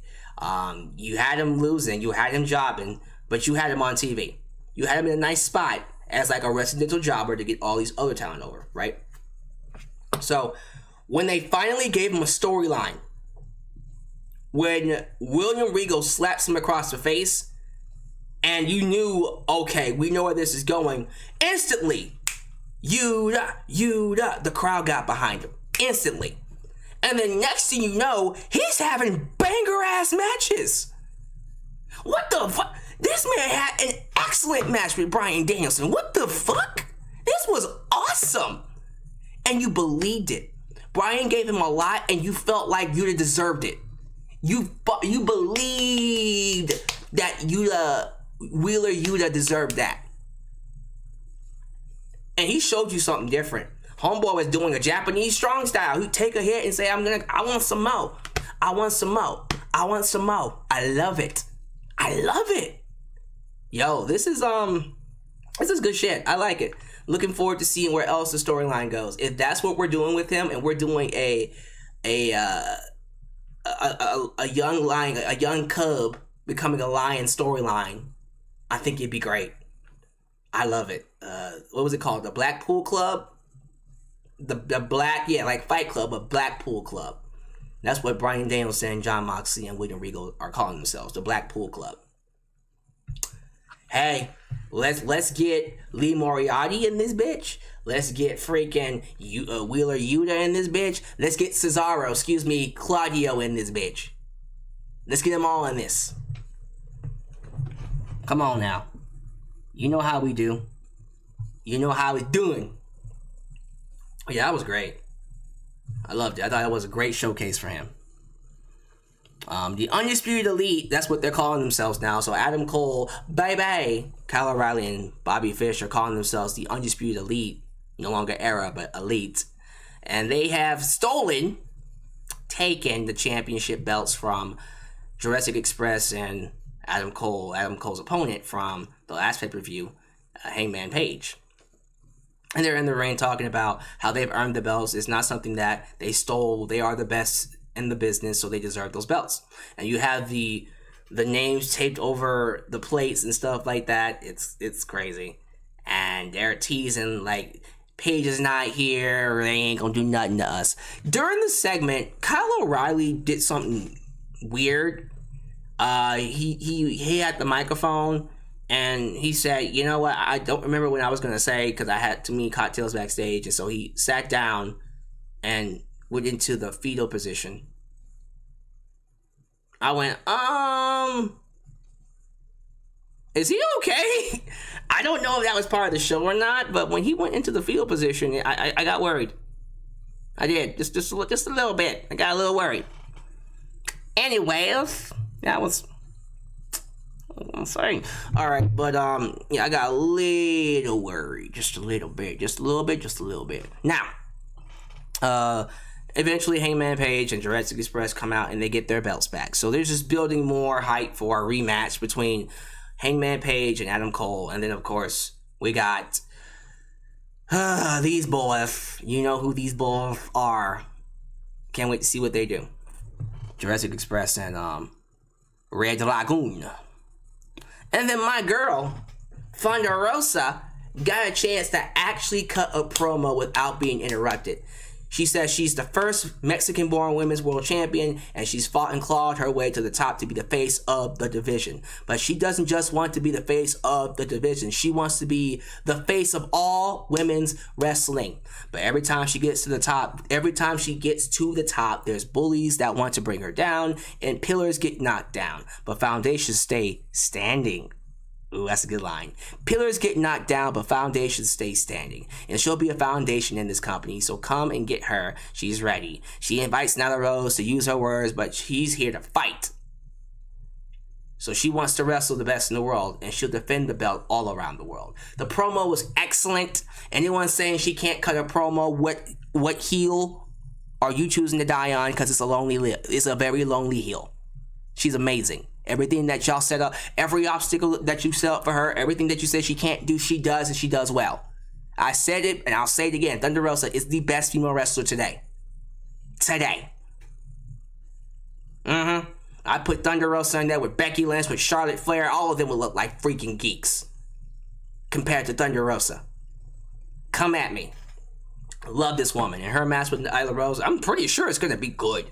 You had him losing, you had him jobbing, but you had him on TV. You had him in a nice spot as like a residential jobber to get all these other talent over, right? So when they finally gave him a storyline, when William Regal slaps him across the face, and you knew, okay, we know where this is going, instantly, Yuta, the crowd got behind him. Instantly. And then next thing you know, he's having banger-ass matches. What the fuck? This man had an excellent match with Bryan Danielson. What the fuck? This was awesome. And you believed it. Bryan gave him a lot, and you felt like Yuta deserved it. You believed that Wheeler Yuta deserved that. And he showed you something different. Homeboy was doing a Japanese strong style. He'd take a hit and say, I want some more. I want some more. I want some more. I love it. Yo, this is good shit. I like it. Looking forward to seeing where else the storyline goes. If that's what we're doing with him, and we're doing a young cub becoming a lion storyline, I think it'd be great. I love it. What was it called? The Blackpool Club? The Black, yeah, like Fight Club, but Blackpool Club. That's what Bryan Danielson, Jon Moxley, and William Regal are calling themselves, the Blackpool Club. Hey, let's get Lee Moriarty in this bitch. Let's get freaking Wheeler Yuta in this bitch. Let's get Claudio in this bitch. Let's get them all in this. Come on now. You know how we do. You know how it's doing. Yeah, that was great. I loved it. I thought it was a great showcase for him. The Undisputed Elite, that's what they're calling themselves now. So Adam Cole, Kyle O'Reilly, and Bobby Fish are calling themselves the Undisputed Elite. no longer era, but Elite. And they have taken the championship belts from Jurassic Express and Adam Cole's opponent from the last pay-per-view, Hangman Page. And they're in the ring talking about how they've earned the belts. It's not something that they stole. They are the best in the business, so they deserve those belts. And you have the names taped over the plates and stuff like that. It's crazy. And they're teasing like Paige is not here, or they ain't gonna do nothing to us. During the segment, Kyle O'Reilly did something weird. He had the microphone and he said, you know what, I don't remember what I was gonna say because I had too many cocktails backstage, and so he sat down and went into the fetal position. I went, is he okay? I don't know if that was part of the show or not, but when he went into the fetal position, I got worried. I did, just a little bit. I got a little worried. Anyways, that was what I'm saying. All right, but yeah, I got a little worried, just a little bit. Now, eventually Hangman Page and Jurassic Express come out and they get their belts back. So there's just building more hype for a rematch between Hangman Page and Adam Cole. And then, of course, we got these boys. You know who these boys are. Can't wait to see what they do. Jurassic Express and Red Lagoon. And then my girl, Thunder Rosa, got a chance to actually cut a promo without being interrupted. She says she's the first Mexican-born women's world champion, and she's fought and clawed her way to the top to be the face of the division. But she doesn't just want to be the face of the division. She wants to be the face of all women's wrestling. But every time she gets to the top, there's bullies that want to bring her down, and pillars get knocked down. But foundations stay standing. Ooh, that's a good line. Pillars get knocked down, but foundations stay standing. And she'll be a foundation in this company, so come and get her. She's ready. She invites Nyla Rose to use her words, but she's here to fight. So she wants to wrestle the best in the world, and she'll defend the belt all around the world. The promo was excellent. Anyone saying she can't cut a promo, what heel are you choosing to die on? Because it's a very lonely heel. She's amazing. Everything that y'all set up, every obstacle that you set up for her, everything that you said she can't do, she does, and she does well. I said it, and I'll say it again. Thunder Rosa is the best female wrestler today. I put Thunder Rosa in there with Becky Lynch, with Charlotte Flair. All of them would look like freaking geeks compared to Thunder Rosa. Come at me. Love this woman. And her match with Nyla Rose, I'm pretty sure it's going to be good.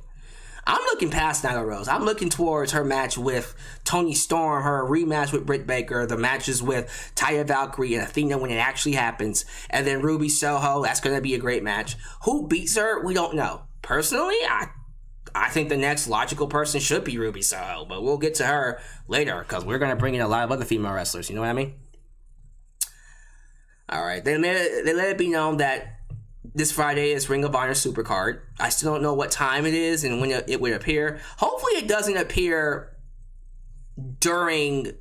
I'm looking past Nyla Rose. I'm looking towards her match with Toni Storm, her rematch with Britt Baker, the matches with Taya, Valkyrie, and Athena when it actually happens, and then Ruby Soho. That's going to be a great match. Who beats her? We don't know. Personally, I think the next logical person should be Ruby Soho, but we'll get to her later because we're going to bring in a lot of other female wrestlers. You know what I mean? All right. They let it be known that this Friday is Ring of Honor Supercard. I still don't know what time it is and when it would appear. Hopefully it doesn't appear during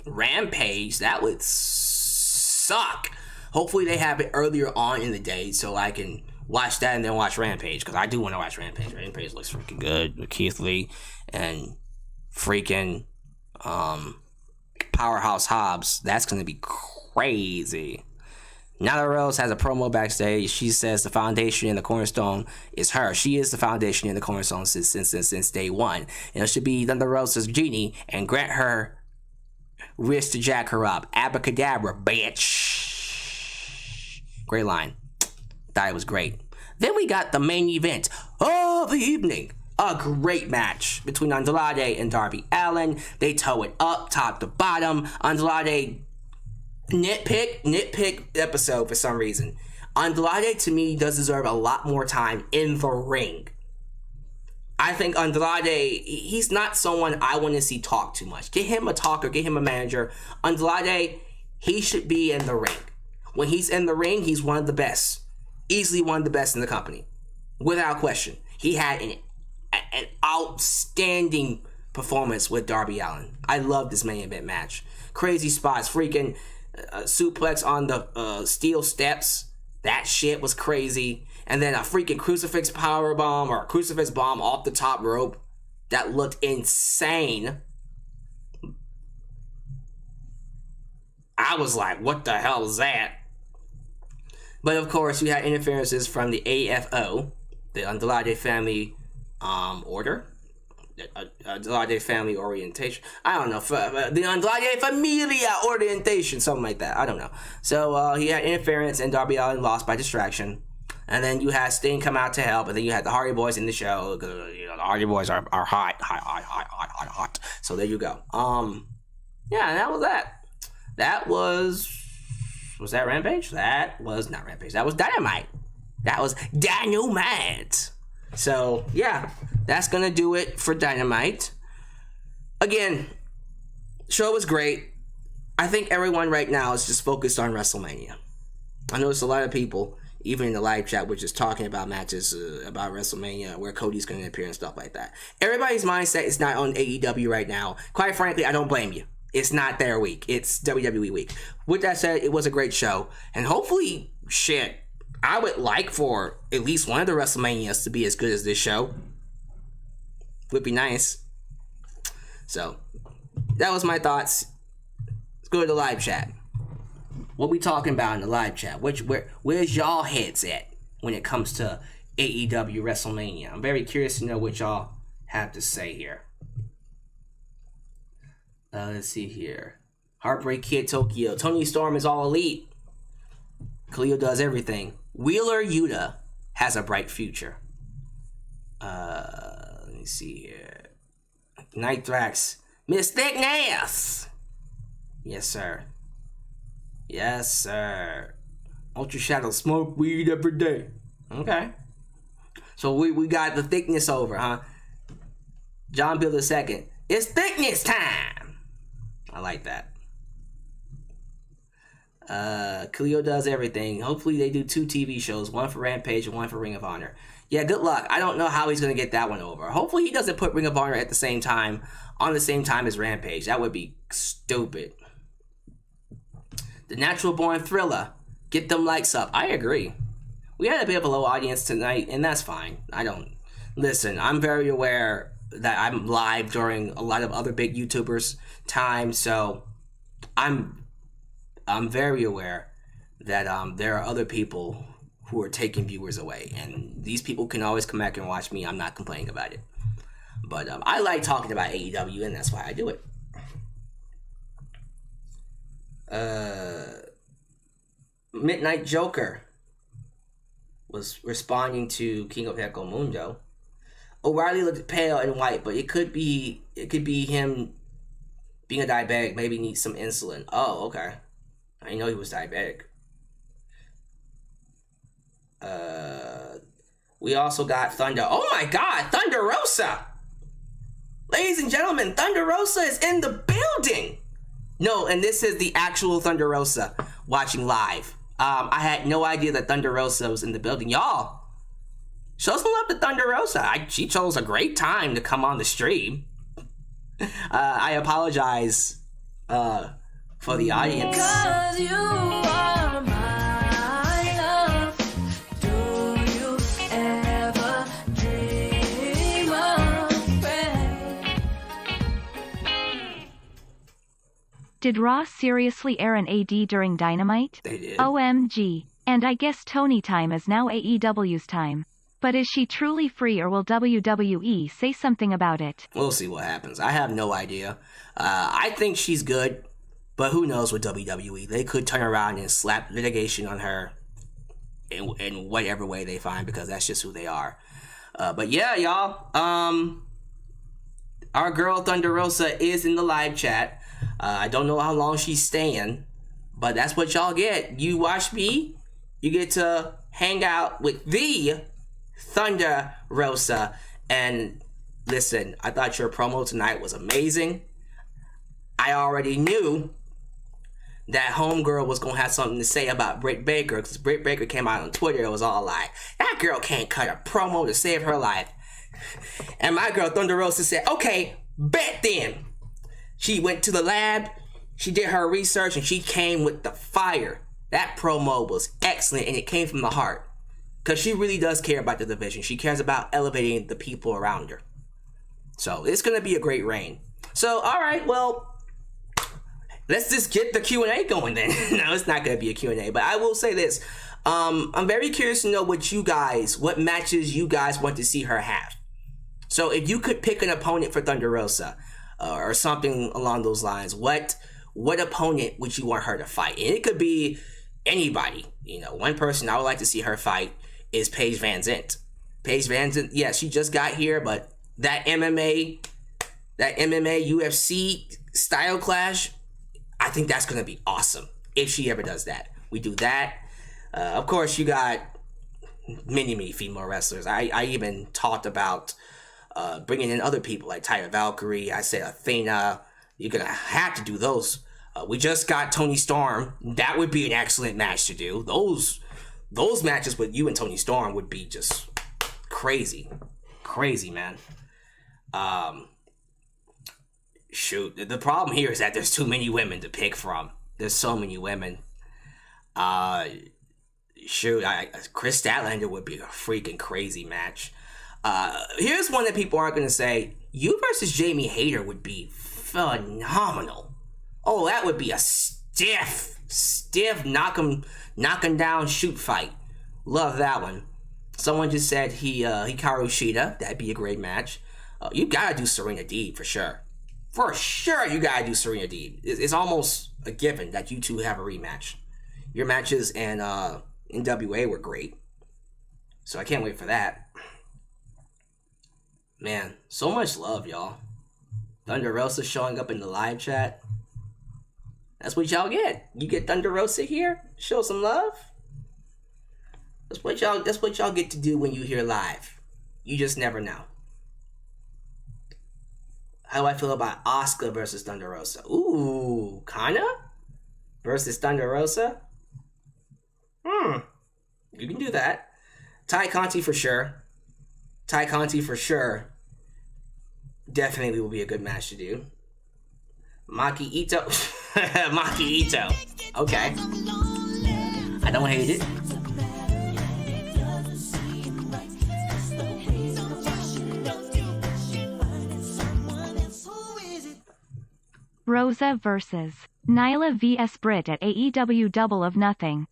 Rampage. That would suck. Hopefully they have it earlier on in the day so I can watch that and then watch Rampage, because I do want to watch Rampage. Rampage looks freaking good with Keith Lee and freaking Powerhouse Hobbs. That's going to be crazy. Nyla Rose has a promo backstage. She says the foundation and the cornerstone is her. She is the foundation and the cornerstone since day one. And it should be Nyla Rose's genie and grant her wish to jack her up. Abracadabra, bitch. Great line. Thought it was great. Then we got the main event of the evening. A great match between Andrade and Darby Allin. They toe it up, top to bottom. Andrade nitpick episode for some reason. Andrade, to me, does deserve a lot more time in the ring. I think Andrade, he's not someone I want to see talk too much. Get him a talker, get him a manager. Andrade, he should be in the ring. When he's in the ring, he's one of the best. Easily one of the best in the company. Without question. He had an outstanding performance with Darby Allin. I love this main event match. Crazy spots. Freaking suplex on the steel steps. That shit was crazy. And then a freaking crucifix power bomb or a crucifix bomb off the top rope. That looked insane. I was like, what the hell is that? But of course, we had interferences from the AFO, the Andrade Family Order. Andrade Family Orientation. I don't know. The Andrade Familia Orientation. Something like that. I don't know. So he had interference and Darby Allin lost by distraction. And then you had Sting come out to help. And then you had the Hardy Boys in the show. You know, the Hardy Boys are hot. So there you go. Yeah, and that was that. That was that Rampage? That was not Rampage. That was Dynamite. That was Dynamite. So, yeah, that's going to do it for Dynamite. Again, show was great. I think everyone right now is just focused on WrestleMania. I noticed a lot of people, even in the live chat, were just talking about matches about WrestleMania, where Cody's going to appear and stuff like that. Everybody's mindset is not on AEW right now. Quite frankly, I don't blame you. It's not their week. It's WWE week. With that said, it was a great show. And hopefully, shit, I would like for at least one of the WrestleManias to be as good as this show. Would be nice. So, that was my thoughts. Let's go to the live chat. What we talking about in the live chat? Where's y'all heads at when it comes to AEW WrestleMania? I'm very curious to know what y'all have to say here. Let's see here. Heartbreak Kid Tokyo. Toni Storm is all elite. Khalil does everything. Wheeler Yuta has a bright future. Let me see here. Nithrax. Miss Thickness. Yes, sir. Yes, sir. Ultra Shadow. Smoke weed every day. Okay. So we got the thickness over, huh? John Bill II. It's thickness time. I like that. Khalil does everything. Hopefully they do 2 TV shows, one for Rampage and one for Ring of Honor. Yeah, good luck. I don't know how he's going to get that one over. Hopefully he doesn't put Ring of Honor at the same time, on the same time as Rampage. That would be stupid. The Natural Born Thriller. Get them likes up. I agree. We had a bit of a low audience tonight, and that's fine. Listen, I'm very aware that I'm live during a lot of other big YouTubers' time, so I'm very aware that there are other people who are taking viewers away, and these people can always come back and watch me. I'm not complaining about it, but I like talking about AEW, and that's why I do it. Midnight Joker was responding to King of Echo Mundo. O'Reilly looked pale and white, but it could be him being a diabetic. Maybe needs some insulin. Oh, okay. I didn't know he was diabetic. We also got Thunder. Oh my God, Thunder Rosa! Ladies and gentlemen, Thunder Rosa is in the building. No, and this is the actual Thunder Rosa watching live. I had no idea that Thunder Rosa was in the building. Y'all, show some love to Thunder Rosa. She chose a great time to come on the stream. I apologize for the audience. 'Cause you are my love. Do you ever dream of friends? Did Raw seriously air an AD during Dynamite? They did. OMG. And I guess Toni time is now AEW's time. But is she truly free, or will WWE say something about it? We'll see what happens. I have no idea. I think she's good, but who knows with WWE? They could turn around and slap litigation on her in whatever way they find, because that's just who they are. But yeah, y'all. Our girl Thunder Rosa is in the live chat. I don't know how long she's staying, but that's what y'all get. You watch me, you get to hang out with the Thunder Rosa. And listen, I thought your promo tonight was amazing. I already knew that homegirl was going to have something to say about Britt Baker, because Britt Baker came out on Twitter. It was all like, that girl can't cut a promo to save her life. And my girl Thunder Rosa said, okay, bet then. She went to the lab. She did her research and she came with the fire. That promo was excellent and it came from the heart. Because she really does care about the division. She cares about elevating the people around her. So it's going to be a great reign. So, all right, well, let's just get the Q&A going then. No, it's not going to be a Q&A, but I will say this. I'm very curious to know what matches you guys want to see her have. So if you could pick an opponent for Thunder Rosa or something along those lines, what opponent would you want her to fight? And it could be anybody. One person I would like to see her fight is Paige Van Zant. Paige Van Zant, yeah, she just got here, but that MMA UFC style clash, I think that's going to be awesome if she ever does that. We do that. Of course, you got many female wrestlers. I even talked about bringing in other people like Taya, Valkyrie. I said Athena. You're going to have to do those. We just got Toni Storm. That would be an excellent match to do. Those matches with you and Toni Storm would be just crazy, man. Shoot, the problem here is that there's too many women to pick from. There's so many women. Chris Statlander would be a freaking crazy match. Here's one that people aren't going to say. You versus Jamie Hayter would be phenomenal. Oh, that would be a stiff knock him down, shoot fight. Love that one. Someone just said Hikaru Shida. That'd be a great match. You gotta do Serena Deeb for sure. For sure, you gotta do Serena Deeb. It's almost a given that you two have a rematch. Your matches in NWA were great. So I can't wait for that. Man, so much love, y'all. Thunder Rosa showing up in the live chat. That's what y'all get. You get Thunder Rosa here, show some love. That's what y'all get to do when you hear live. You just never know. How do I feel about Asuka versus Thunder Rosa? Ooh, Kana versus Thunder Rosa? You can do that. Ty Conti for sure. Definitely will be a good match to do. Maki Ito. Okay. I don't hate it. Rosa versus Nyla vs Britt at AEW Double of Nothing.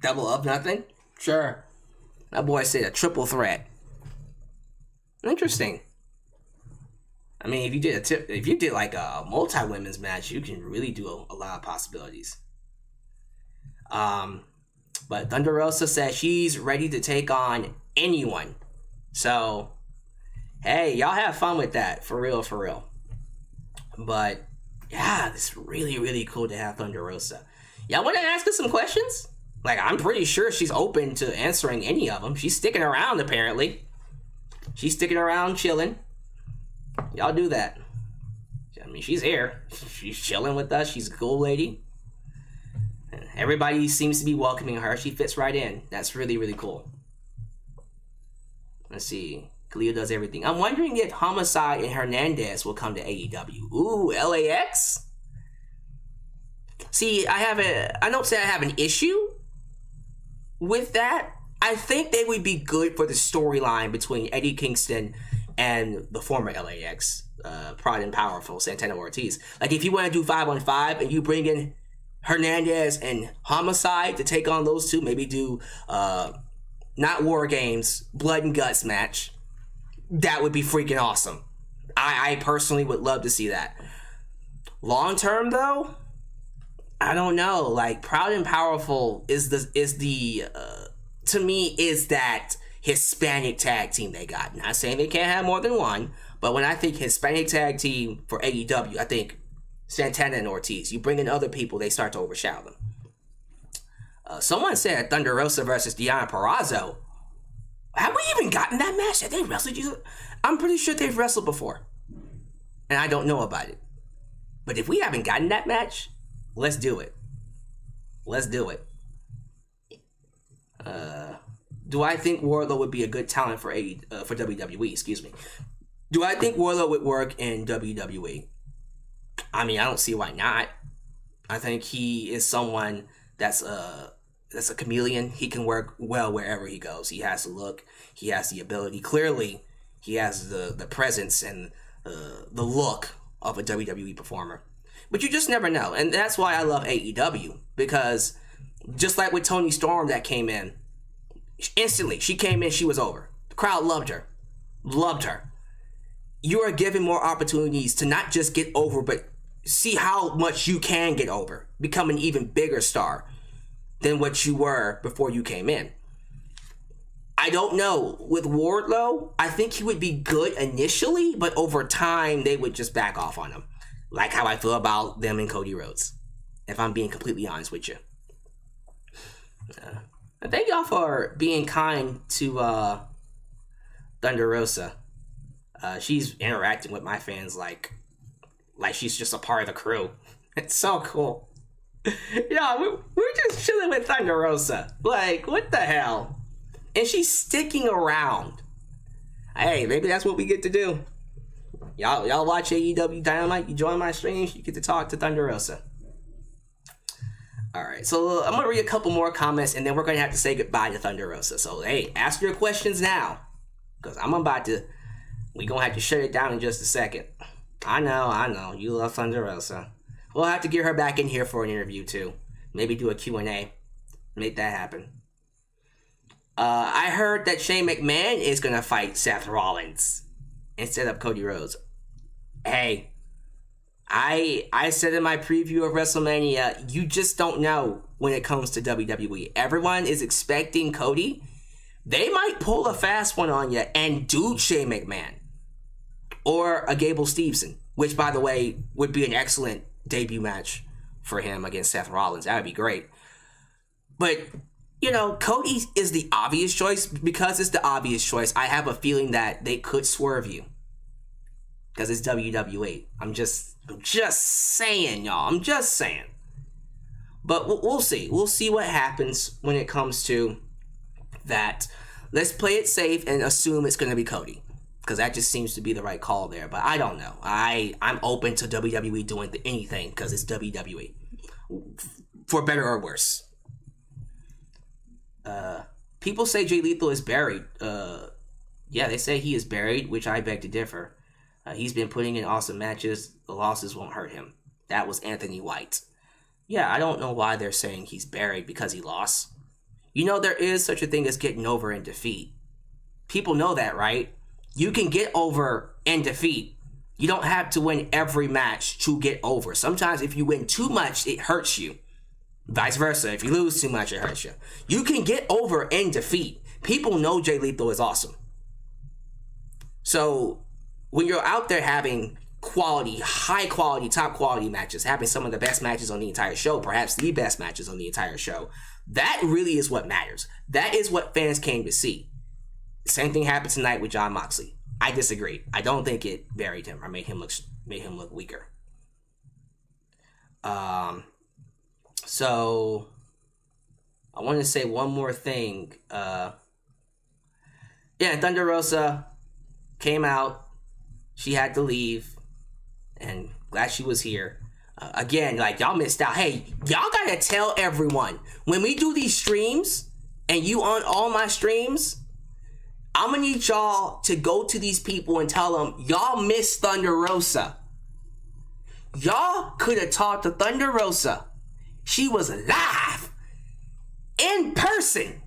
Double of Nothing? Sure. That boy said a triple threat. Interesting. I mean, if you did like a multi-women's match, you can really do a lot of possibilities. But Thunder Rosa says she's ready to take on anyone. So, hey, y'all have fun with that. For real. But, yeah, it's really, really cool to have Thunder Rosa. Y'all want to ask us some questions? Like, I'm pretty sure she's open to answering any of them. She's sticking around, apparently. She's sticking around, chilling. Y'all do that. I mean, she's here. She's chilling with us. She's a cool lady. And everybody seems to be welcoming her. She fits right in. That's really, really cool. Let's see. Khalil does everything. I'm wondering if Homicide and Hernandez will come to AEW. Ooh, LAX? See, I don't say I have an issue with that. I think they would be good for the storyline between Eddie Kingston and the former LAX, Pride and Powerful, Santana Ortiz. Like, if you want to do 5-on-5 and you bring in Hernandez and Homicide to take on those two, maybe do, not War Games, Blood and Guts match, that would be freaking awesome. I personally would love to see that. Long term, though, I don't know. Like, Proud and Powerful is to me, is that Hispanic tag team they got. Not saying they can't have more than one, but when I think Hispanic tag team for AEW, I think Santana and Ortiz. You bring in other people, they start to overshadow them. Someone said Thunder Rosa versus Deonna Purrazzo. Have we even gotten that match? Have they wrestled you? I'm pretty sure they've wrestled before, and I don't know about it. But if we haven't gotten that match, let's do it. Do I think Wardlow would be a good talent for WWE? Excuse me. Do I think Wardlow would work in WWE? I mean, I don't see why not. I think he is someone that's a chameleon. He can work well wherever he goes. He has the look. He has the ability. Clearly, he has the presence and the look of a WWE performer. But you just never know. And that's why I love AEW. Because just like with Toni Storm that came in, instantly, she came in, she was over. The crowd loved her. Loved her. You are given more opportunities to not just get over, but see how much you can get over. Become an even bigger star than what you were before you came in. I don't know. With Wardlow, I think he would be good initially, but over time, they would just back off on him. Like how I feel about them and Cody Rhodes, if I'm being completely honest with you. Thank y'all for being kind to Thunder Rosa. She's interacting with my fans like she's just a part of the crew. It's so cool. Yeah, we're just chilling with Thunder Rosa. Like, what the hell? And she's sticking around. Hey, maybe that's what we get to do. Y'all watch AEW Dynamite, you join my streams, you get to talk to Thunder Rosa. Alright, so I'm going to read a couple more comments, and then we're going to have to say goodbye to Thunder Rosa. So, hey, ask your questions now. Because we're going to have to shut it down in just a second. I know, you love Thunder Rosa. We'll have to get her back in here for an interview, too. Maybe do a Q&A. Make that happen. I heard that Shane McMahon is going to fight Seth Rollins instead of Cody Rhodes. Hey, I said in my preview of WrestleMania, you just don't know when it comes to WWE. Everyone is expecting Cody. They might pull a fast one on you and do Shane McMahon. Or a Gable Steveson, which, by the way, would be an excellent debut match for him against Seth Rollins. That would be great. But, you know, Cody is the obvious choice. Because it's the obvious choice, I have a feeling that they could swerve you. Because it's WWE. I'm just saying, y'all. I'm just saying. But we'll see. We'll see what happens when it comes to that. Let's play it safe and assume it's going to be Cody. Because that just seems to be the right call there. But I don't know. I'm open to WWE doing anything because it's WWE. For better or worse. People say Jay Lethal is buried. Yeah, they say he is buried, which I beg to differ. He's been putting in awesome matches. The losses won't hurt him. That was Anthony White. Yeah, I don't know why they're saying he's buried because he lost. You know, there is such a thing as getting over in defeat. People know that, right? You can get over in defeat. You don't have to win every match to get over. Sometimes if you win too much, it hurts you. Vice versa. If you lose too much, it hurts you. You can get over in defeat. People know Jay Lethal is awesome. So when you're out there having quality, high quality, top quality matches, having some of the best matches on the entire show, perhaps the best matches on the entire show, that really is what matters. That is what fans came to see. Same thing happened tonight with Jon Moxley. I disagree. I don't think it buried him or made him look weaker. So I want to say one more thing. Yeah, Thunder Rosa came out. She had to leave, and glad she was here. Again, like, y'all missed out. Hey, y'all gotta tell everyone when we do these streams and you on all my streams, I'm gonna need y'all to go to these people and tell them y'all missed Thunder Rosa. Y'all could have talked to Thunder Rosa. She was live in person.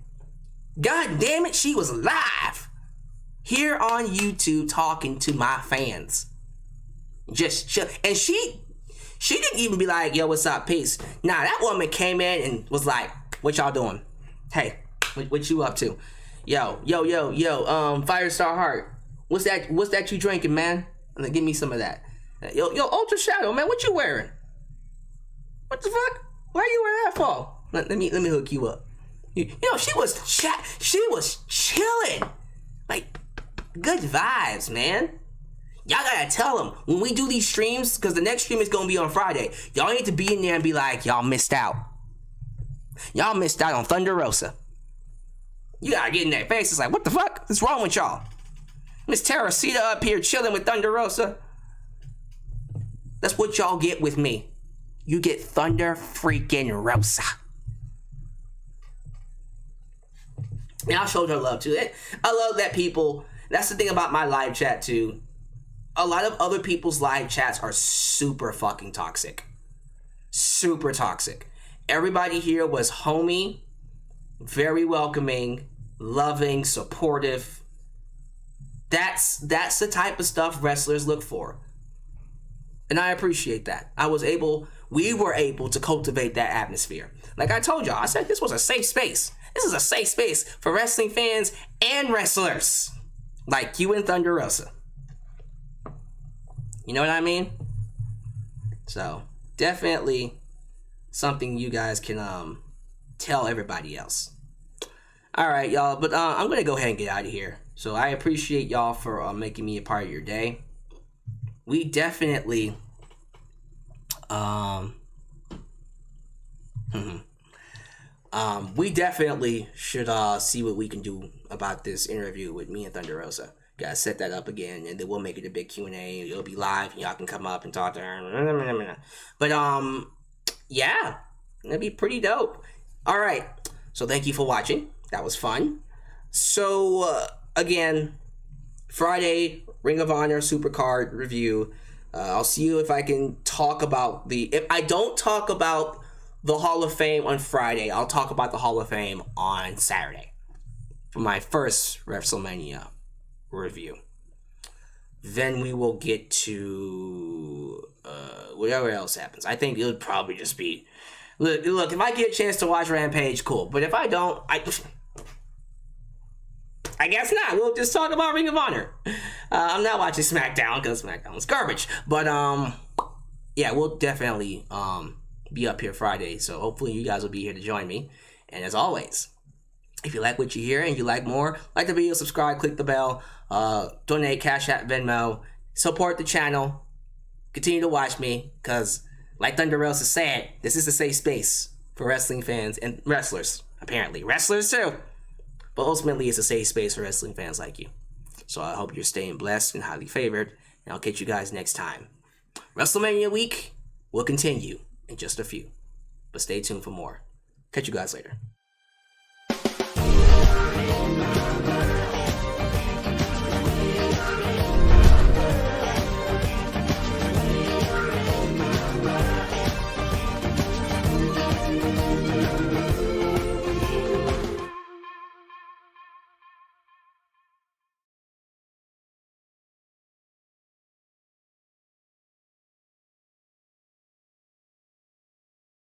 God damn it, she was live here on YouTube talking to my fans. Just chill. And she didn't even be like, yo, what's up, peace. Nah, that woman came in and was like, what y'all doing? Hey, what you up to? Yo, Firestar Heart. What's that you drinking, man? Give me some of that. Yo, Ultra Shadow, man, what you wearing? What the fuck? Why are you wearing that for? Let me hook you up. You know, she was chilling. Like, good vibes, man. Y'all gotta tell them when we do these streams, because the next stream is gonna be on Friday. Y'all need to be in there and be like, y'all missed out. Y'all missed out on Thunder Rosa. You gotta get in that face. It's like, what the fuck? What's wrong with y'all? Miss Teresita up here chilling with Thunder Rosa. That's what y'all get with me. you get Thunder freaking Rosa. And I showed her love too. I love that people, that's the thing about my live chat too. A lot of other people's live chats are super fucking toxic. Super toxic. Everybody here was homey, very welcoming, loving, supportive. That's the type of stuff wrestlers look for. And I appreciate that. We were able to cultivate that atmosphere. Like I told y'all, I said this was a safe space. This is a safe space for wrestling fans and wrestlers. Like you and Thunder Rosa. You know what I mean? So, definitely something you guys can tell everybody else. Alright, y'all, but I'm going to go ahead and get out of here. So, I appreciate y'all for making me a part of your day. We definitely should see what we can do about this interview with me and Thunder Rosa. Gotta set that up again, and then we'll make it a big Q&A. It'll be live, and y'all can come up and talk to her. But yeah, it'll be pretty dope. All right, so thank you for watching. That was fun. So again, Friday Ring of Honor Supercard review. I'll see you if I can talk about if I don't talk about the Hall of Fame on Friday, I'll talk about the Hall of Fame on Saturday for my first WrestleMania review. Then we will get to whatever else happens. I think it would probably just be look if I get a chance to watch Rampage, cool. But if I don't, I guess not. We'll just talk about Ring of Honor. I'm not watching SmackDown because SmackDown's garbage. But yeah, we'll definitely be up here Friday. So hopefully you guys will be here to join me. And as always, if you like what you hear and you like more, like the video, subscribe, click the bell, donate, Cashapp, VENMO, support the channel, continue to watch me, because like Thunder Rosa said, this is a safe space for wrestling fans and wrestlers, apparently. Wrestlers too. But ultimately, it's a safe space for wrestling fans like you. So I hope you're staying blessed and highly favored, and I'll catch you guys next time. WrestleMania week will continue in just a few, but stay tuned for more. Catch you guys later.